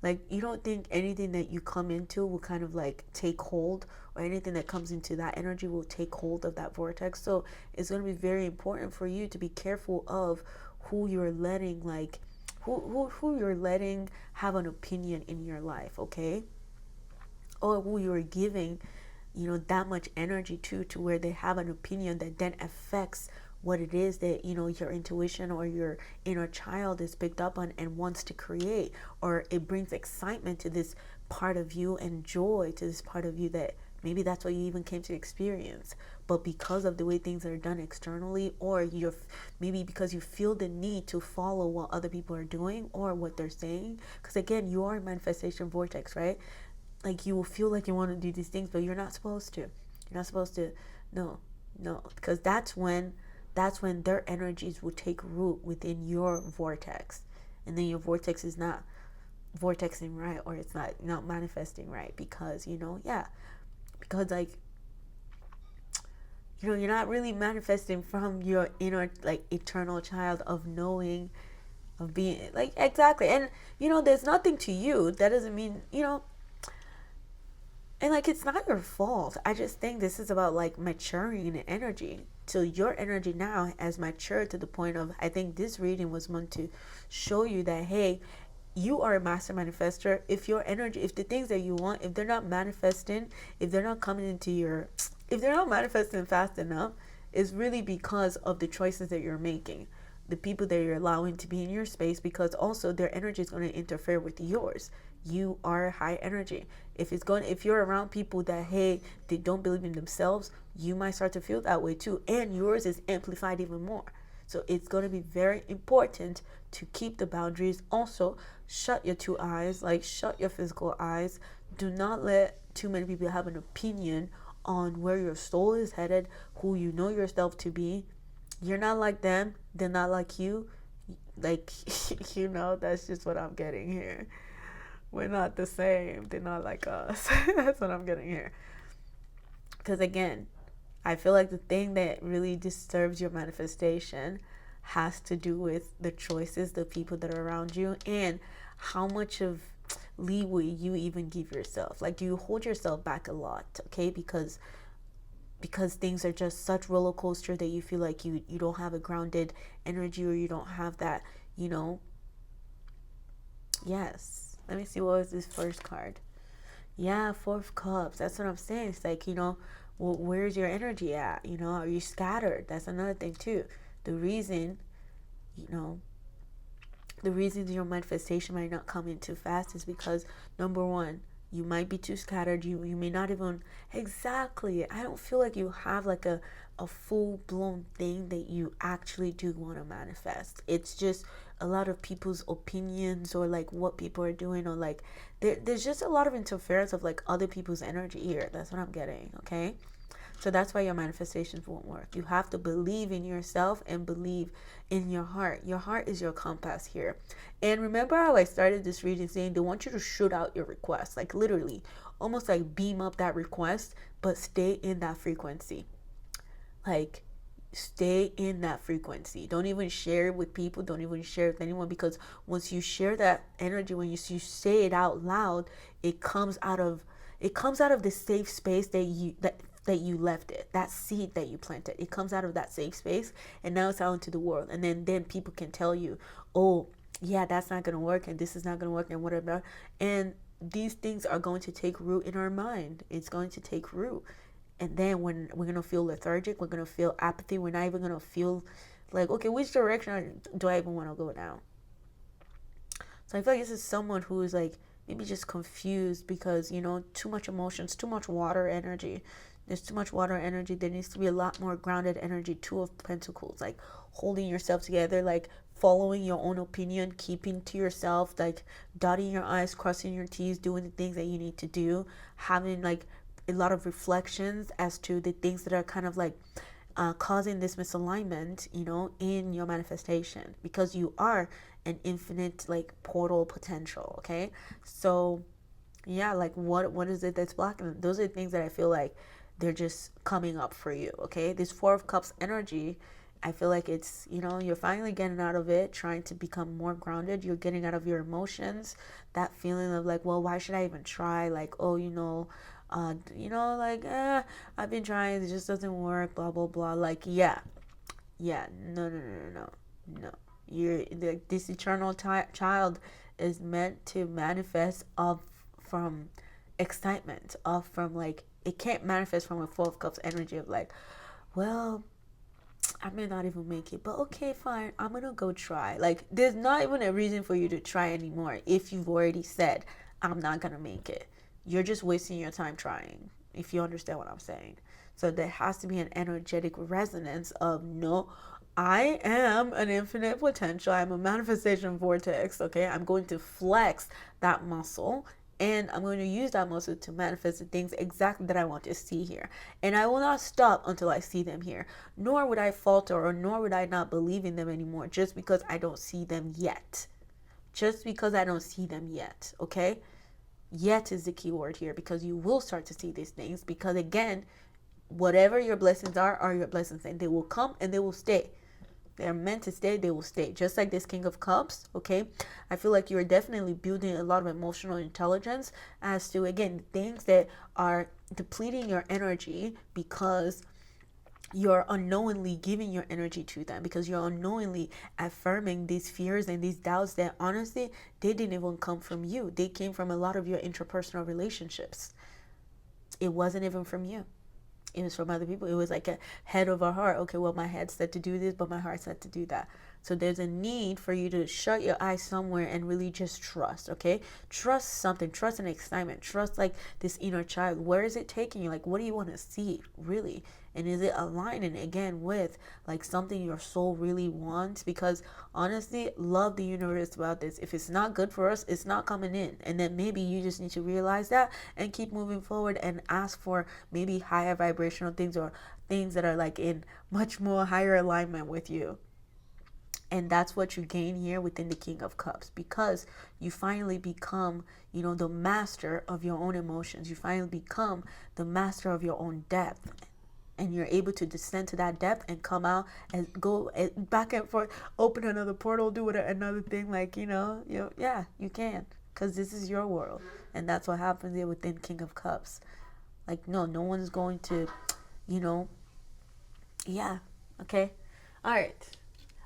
like, you don't think anything that you come into will kind of like take hold, or anything that comes into that energy will take hold of that vortex. So it's going to be very important for you to be careful of who you're letting, like, who you're letting have an opinion in your life, okay? Or who you're giving, that much energy to where they have an opinion that then affects what it is that, your intuition or your inner child is picked up on and wants to create, or it brings excitement to this part of you and joy to this part of you that maybe that's what you even came to experience. But because of the way things are done externally, or maybe because you feel the need to follow what other people are doing or what they're saying, because again, you are a manifestation vortex, right? Like, you will feel like you want to do these things, but you're not supposed to. No, because that's when their energies will take root within your vortex, and then your vortex is not vortexing right, or it's not manifesting right, because because like, you're not really manifesting from your inner, like, eternal child of knowing, of being, like, exactly. And there's nothing to you. That doesn't mean, and like, it's not your fault. I just think this is about like maturing in energy. So your energy now has matured to the point of, I think this reading was meant to show you that, hey, you are a master manifester. If your energy, if the things that you want, if they're not manifesting, if they're not coming into if they're not manifesting fast enough, it's really because of the choices that you're making, the people that you're allowing to be in your space, because also their energy is going to interfere with yours. You are high energy. If you're around people that, hey, they don't believe in themselves, you might start to feel that way too, and yours is amplified even more. So it's going to be very important to keep the boundaries. Also, shut your two eyes, like, shut your physical eyes. Do not let too many people have an opinion on where your soul is headed, who you know yourself to be. You're not like them, they're not like you. Like, that's just what I'm getting here. We're not the same. They're not like us. That's what I'm getting here. Because again, I feel like the thing that really disturbs your manifestation has to do with the choices, the people that are around you, and how much of leeway you even give yourself. Like, do you hold yourself back a lot, okay? Because things are just such roller coaster that you feel like you don't have a grounded energy, or you don't have that, yes. Let me see, what was this first card? Yeah, Four of Cups. That's what I'm saying. It's like, where's your energy at? Are you scattered? That's another thing too. The reason your manifestation might not come in too fast is because, number one, you might be too scattered. You may not even, exactly. I don't feel like you have like a full-blown thing that you actually do want to manifest. It's just a lot of people's opinions, or like what people are doing, or like there's just a lot of interference of like other people's energy here. That's what I'm getting, okay? So that's why your manifestations won't work. You have to believe in yourself and believe in your heart. Your heart is your compass here. And remember how I started this reading saying they want you to shoot out your request, like literally almost like beam up that request, but stay in that frequency. Like, stay in that frequency. Don't even share it with people. Don't even share it with anyone, because once you share that energy, when you say it out loud, it comes out of the safe space that you left it, that seed that you planted. It comes out of that safe space, and now it's out into the world. And then people can tell you, oh yeah, that's not going to work, and this is not going to work, and whatever. And these things are going to take root in our mind. It's going to take root. And then when we're going to feel lethargic, we're going to feel apathy. We're not even going to feel like, okay, which direction do I even want to go now? So I feel like this is someone who is like maybe just confused because, too much emotions, too much water energy. There's too much water energy. There needs to be a lot more grounded energy. Two of Pentacles, like holding yourself together, like following your own opinion, keeping to yourself, like dotting your I's, crossing your T's, doing the things that you need to do, having like a lot of reflections as to the things that are kind of like causing this misalignment, in your manifestation, because you are an infinite like portal potential. Okay, so yeah, like what is it that's blocking them? Those are the things that I feel like they're just coming up for you. Okay, this Four of Cups energy, I feel like it's, you're finally getting out of it, trying to become more grounded. You're getting out of your emotions, that feeling of like, well, why should I even try? Like, oh, like, I've been trying, it just doesn't work, blah, blah, blah. Like, no. This eternal child is meant to manifest from excitement, from like, it can't manifest from a Four of Cups energy of like, well, I may not even make it, but okay, fine, I'm gonna go try. Like, there's not even a reason for you to try anymore if you've already said, I'm not gonna make it. You're just wasting your time trying, if you understand what I'm saying. So there has to be an energetic resonance of, no, I am an infinite potential. I'm a manifestation vortex. Okay, I'm going to flex that muscle, and I'm going to use that muscle to manifest the things exactly that I want to see here. And I will not stop until I see them here. Nor would I falter, or nor would I not believe in them anymore just because I don't see them yet. Just because I don't see them yet. Okay, yet is the key word here, because you will start to see these things, because again, whatever your blessings are your blessings, and they will come and they will stay. They're meant to stay, they will stay. Just like this King of Cups, okay? I feel like you're definitely building a lot of emotional intelligence as to, again, things that are depleting your energy, because you're unknowingly giving your energy to them, because you're unknowingly affirming these fears and these doubts that honestly, they didn't even come from you. They came from a lot of your interpersonal relationships. It wasn't even from you. It was from other people. It was like a head over heart. Okay, well, my head said to do this, but my heart said to do that. So there's a need for you to shut your eyes somewhere and really just trust. Okay, trust something. Trust an excitement. Trust like this inner child. Where is it taking you? Like, what do you want to see really? And is it aligning again with like something your soul really wants? Because honestly, love the universe about this. If it's not good for us, it's not coming in. And then maybe you just need to realize that and keep moving forward and ask for maybe higher vibrational things, or things that are like in much more higher alignment with you. And that's what you gain here within the King of Cups, because you finally become, the master of your own emotions. You finally become the master of your own depth. And you're able to descend to that depth and come out and go back and forth, open another portal, do another thing. Like, yeah, you can, because this is your world. And that's what happens here within King of Cups. Like, no one's going to, yeah, okay. All right.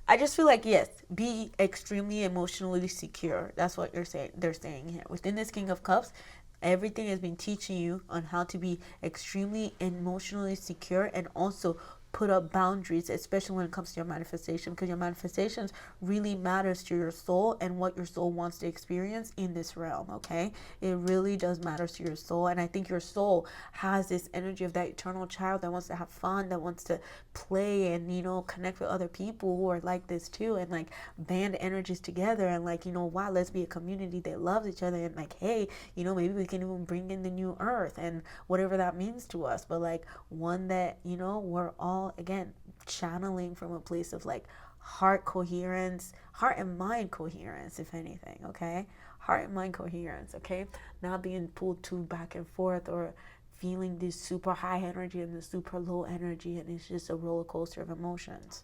I just feel like, yes, be extremely emotionally secure. That's what they're saying here. Within this King of Cups, everything has been teaching you on how to be extremely emotionally secure, and also put up boundaries, especially when it comes to your manifestation, because your manifestations really matters to your soul and what your soul wants to experience in this realm. Okay, it really does matter to your soul. And I think your soul has this energy of that eternal child that wants to have fun, that wants to play and connect with other people who are like this too, and like band energies together, and like, wow, let's be a community that loves each other, and like, hey, maybe we can even bring in the new earth and whatever that means to us, but like one that we're all, again, channeling from a place of like heart coherence, heart and mind coherence, if anything. Okay, heart and mind coherence. Okay, not being pulled too back and forth, or feeling this super high energy and this super low energy, and it's just a roller coaster of emotions.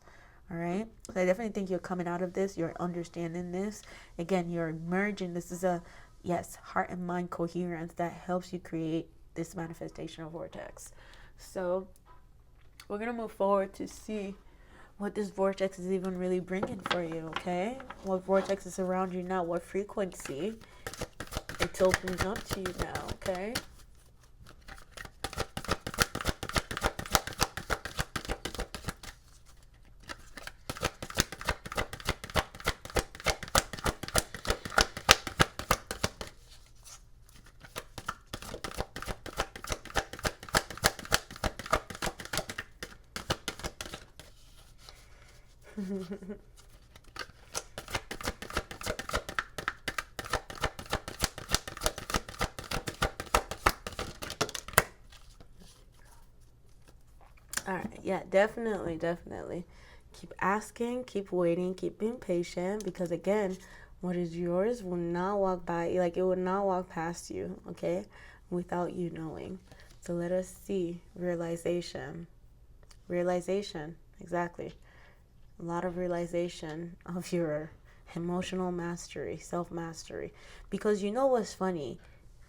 All right, so I definitely think you're coming out of this, you're understanding this. Again, you're merging. This is a, yes, heart and mind coherence that helps you create this manifestational vortex. So we're gonna move forward to see what this vortex is even really bringing for you. Okay, what vortex is around you now, what frequency it's opening up to you now. Okay. All right, yeah, definitely, definitely. Keep asking, keep waiting, keep being patient, because again, what is yours will not walk by, like it will not walk past you, okay, without you knowing. So let us see. Realization. Realization, exactly. A lot of realization of your emotional mastery, self-mastery. Because you know what's funny?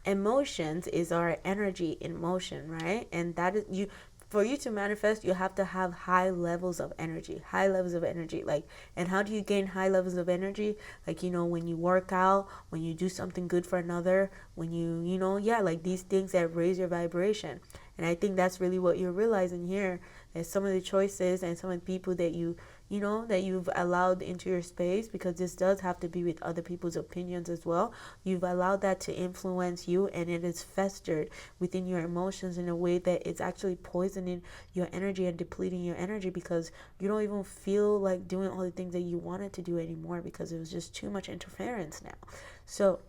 Emotions is our energy in motion, right? And that is you, for you to manifest, you have to have high levels of energy. High levels of energy. Like, and how do you gain high levels of energy? Like, you know, when you work out, when you do something good for another, when you know, yeah, like these things that raise your vibration. And I think that's really what you're realizing here, is some of the choices and some of the people that you know, that you've allowed into your space, because this does have to be with other people's opinions as well. You've allowed that to influence you, and it is festered within your emotions in a way that it's actually poisoning your energy and depleting your energy, because you don't even feel like doing all the things that you wanted to do anymore, because it was just too much interference now. So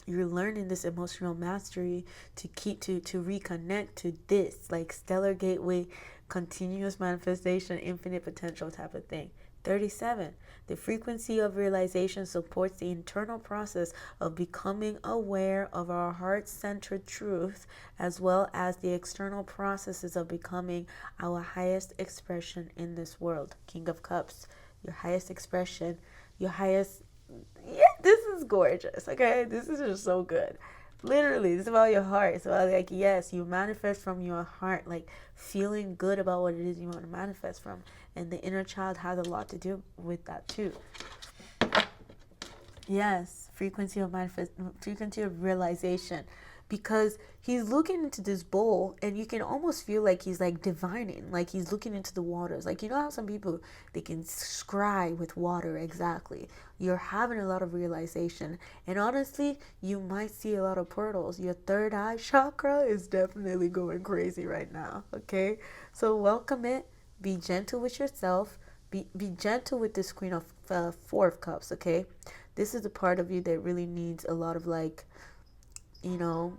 you're learning this emotional mastery to reconnect to this, like stellar gateway, continuous manifestation, infinite potential type of thing. 37. The frequency of realization supports the internal process of becoming aware of our heart-centered truth, as well as the external processes of becoming our highest expression in this world. King of Cups, your highest expression, your highest, yeah, this is gorgeous. Okay, this is just so good. Literally, it's about your heart. It's about, like, yes, you manifest from your heart, like feeling good about what it is you want to manifest from. And the inner child has a lot to do with that too. Yes, frequency of realization, because he's looking into this bowl, and you can almost feel like he's like divining, like he's looking into the waters. Like, you know how some people, they can scry with water. Exactly. You're having a lot of realization, and honestly, you might see a lot of portals. Your third eye chakra is definitely going crazy right now. Okay, so welcome it. Be gentle with yourself. Be gentle with this Queen of Four of Cups. Okay, this is the part of you that really needs a lot of, like, you know,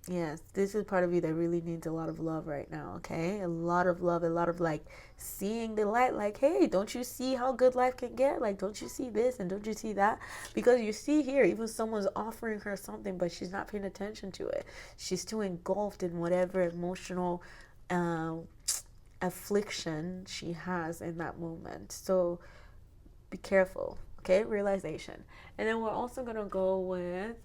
yes, this is part of you that really needs a lot of love right now. Okay, a lot of love, a lot of, like, seeing the light. Like, hey, don't you see how good life can get? Like, don't you see this and don't you see that? Because you see here, even someone's offering her something, but she's not paying attention to it. She's too engulfed in whatever emotional affliction she has in that moment. So be careful. Okay, realization. And then we're also gonna go with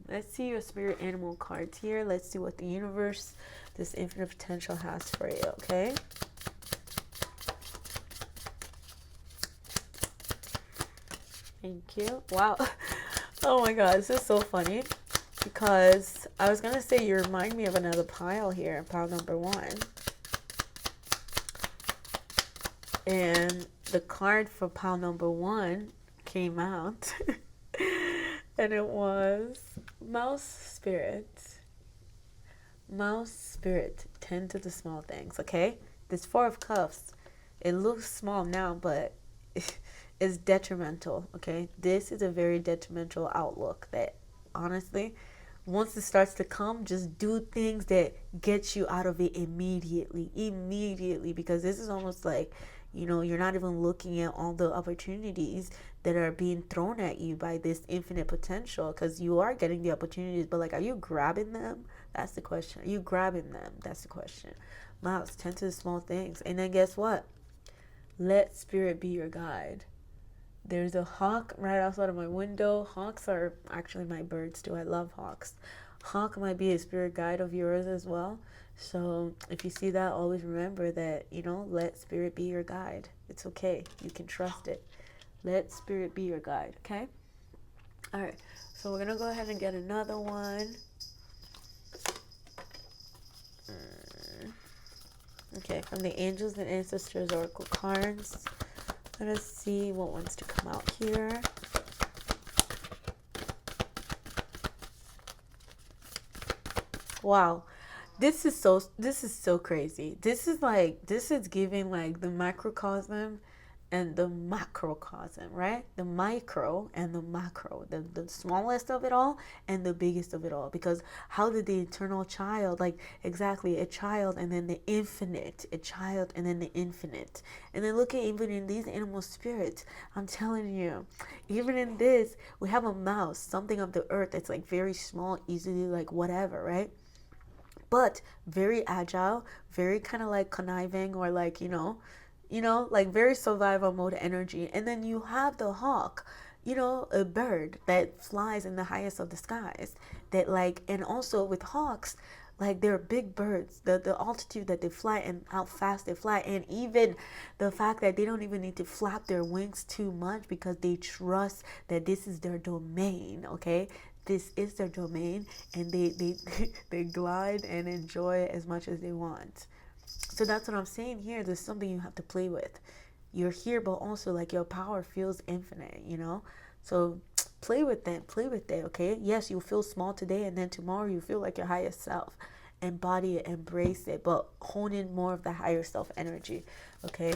let's see your spirit animal cards here. Let's see what the universe, this infinite potential, has for you. Okay, thank you. Wow. Oh my god, this is so funny, because I was gonna say you remind me of another pile here, pile number 1. And the card for pile number 1 came out and it was mouse spirit. Mouse spirit, tend to the small things. Okay, this 4 of Cups, it looks small now, but it's detrimental. Okay, this is a very detrimental outlook that, honestly, once it starts to come, just do things that get you out of it immediately, because this is almost like, you know, you're not even looking at all the opportunities that are being thrown at you by this infinite potential, because you are getting the opportunities, but, like, are you grabbing them? That's the question. Are you grabbing them? That's the question. Mouse, tend to the small things. And then guess what? Let spirit be your guide. There's a hawk right outside of my window. Hawks are actually my birds too. I love hawks. Hawk might be a spirit guide of yours as well. So if you see that, always remember that, you know, let spirit be your guide. It's okay. You can trust it. Let spirit be your guide, okay? All right. So we're going to go ahead and get another one. Okay, from the Angels and Ancestors Oracle cards. Let us see what wants to come out here. Wow. This is so crazy. This is giving like the microcosm and the macrocosm, right? The micro and the macro, the smallest of it all and the biggest of it all. Because how did the eternal child, like exactly a child and then the infinite, a child and then the infinite. And then look at even in these animal spirits, I'm telling you, even in this, we have a mouse, something of the earth that's like very small, easily like whatever, right? But very agile, very kind of like conniving or like, like very survival mode energy. And then you have the hawk, a bird that flies in the highest of the skies that like, and also with hawks, like they're big birds, the altitude that they fly and how fast they fly, and even the fact that they don't even need to flap their wings too much because they trust that this is their domain, okay? This is their domain, and they glide and enjoy it as much as they want. So that's what I'm saying here. There's something you have to play with. You're here, but also like your power feels infinite, So play with it, okay? Yes, you'll feel small today, and then tomorrow you feel like your highest self. Embody it, embrace it, but hone in more of the higher self energy, okay?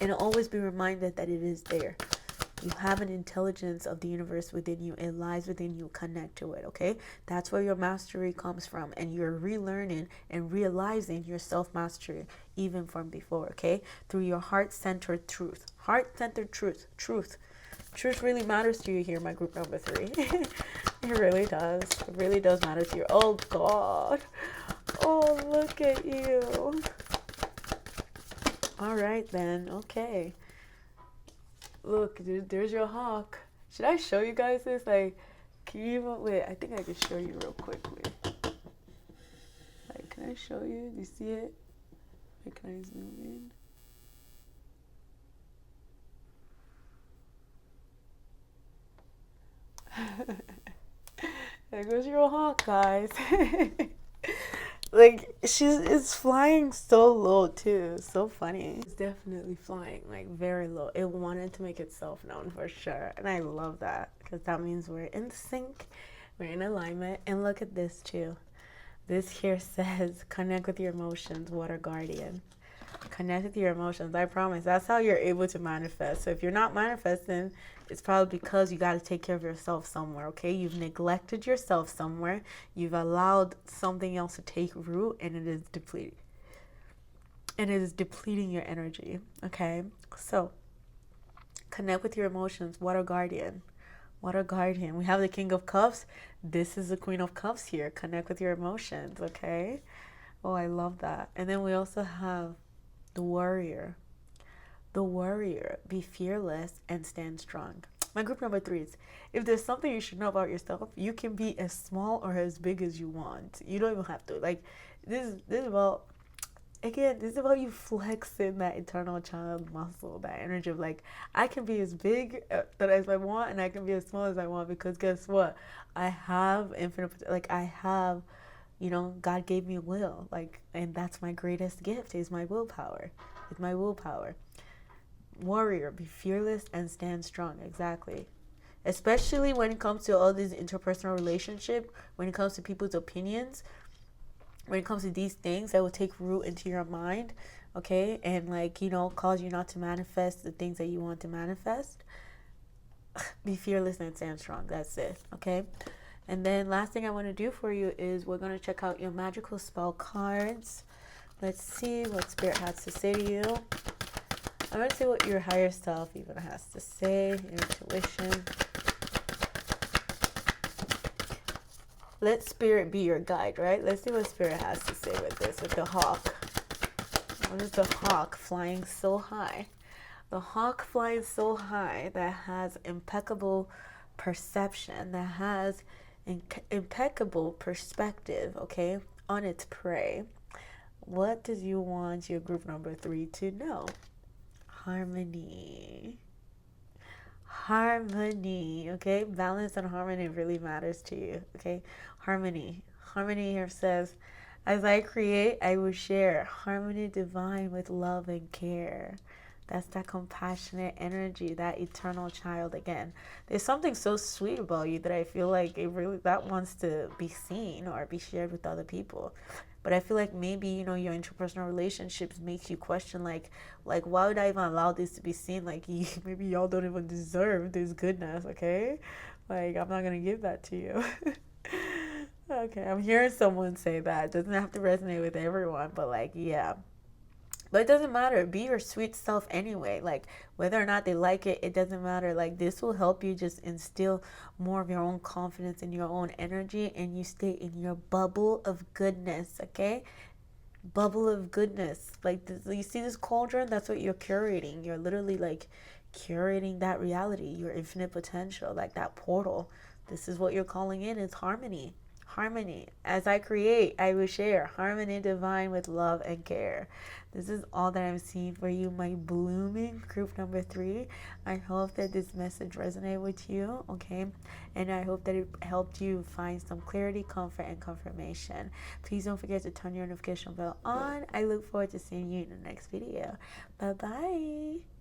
And always be reminded that it is there. You have an intelligence of the universe within you. It lies within you. Connect to it, okay? That's where your mastery comes from. And you're relearning and realizing your self-mastery even from before, okay? Through your heart-centered truth. Heart-centered truth. Truth really matters to you here, my group number 3. It really does. It really does matter to you. Oh, God. Oh, look at you. All right, then. Okay. Look, there's your hawk. Should I show you guys this? Like, can you even, wait, I think I can show you real quickly. Like, can I show you? Do you see it? Wait, can I zoom in? There goes your hawk, guys. Like, it's flying so low too. So funny. It's definitely flying like very low. It wanted to make itself known for sure, and I love that because that means we're in sync, we're in alignment. And look at this too. This here says connect with your emotions, water guardian. Connect with your emotions. I promise that's how you're able to manifest. So if you're not manifesting, it's probably because you got to take care of yourself somewhere, okay? You've neglected yourself somewhere. You've allowed something else to take root, and it is depleting. And it is depleting your energy, okay? So connect with your emotions, water guardian. Water guardian. We have the King of Cups. This is the Queen of Cups here. Connect with your emotions, okay? Oh, I love that. And then we also have the warrior. The warrior. Be fearless and stand strong. My group number 3 is, if there's something you should know about yourself, you can be as small or as big as you want. You don't even have to. Like, this is about, again, this is about you flexing that eternal child muscle, that energy of like, I can be as big as I want, and I can be as small as I want, because guess what? I have infinite, like I have, God gave me a will, like, and that's my greatest gift is my willpower. It's my willpower. Warrior, be fearless and stand strong. Exactly. Especially when it comes to all these interpersonal relationships, when it comes to people's opinions, when it comes to these things that will take root into your mind, okay, and like, cause you not to manifest the things that you want to manifest. Be fearless and stand strong. That's it, okay? And then last thing I want to do for you is we're going to check out your magical spell cards. Let's see what Spirit has to say to you. I'm going to see what your higher self even has to say, your intuition. let spirit be your guide, right? Let's see what spirit has to say with this, with the hawk. What is the hawk flying so high? The hawk flies so high that has impeccable perception, that has impeccable perspective, okay, on its prey. What does you want your group number 3 to know? Harmony. Harmony, okay? Balance and harmony really matters to you, okay? Harmony. Harmony here says, as I create, I will share harmony divine with love and care. That's that compassionate energy, that eternal child again. There's something so sweet about you that I feel like it really, that wants to be seen or be shared with other people. But I feel like maybe, you know, your interpersonal relationships makes you question like why would I even allow this to be seen? Like maybe y'all don't even deserve this goodness, okay? Like I'm not gonna give that to you. Okay, I'm hearing someone say that. It doesn't have to resonate with everyone, but like yeah. But it doesn't matter. Be your sweet self anyway. Like whether or not they like it, it doesn't matter. Like this will help you just instill more of your own confidence in your own energy, and you stay in your bubble of goodness, okay? Bubble of goodness. Like this, you see this cauldron? That's what you're curating. You're literally like curating that reality, your infinite potential, like that portal. This is what you're calling in. It's harmony. Harmony. As I create, I will share harmony divine with love and care. This is all that I'm seeing for you, my blooming group number 3. I hope that this message resonated with you, okay? And I hope that it helped you find some clarity, comfort, and confirmation. Please don't forget to turn your notification bell on. I look forward to seeing you in the next video. Bye-bye.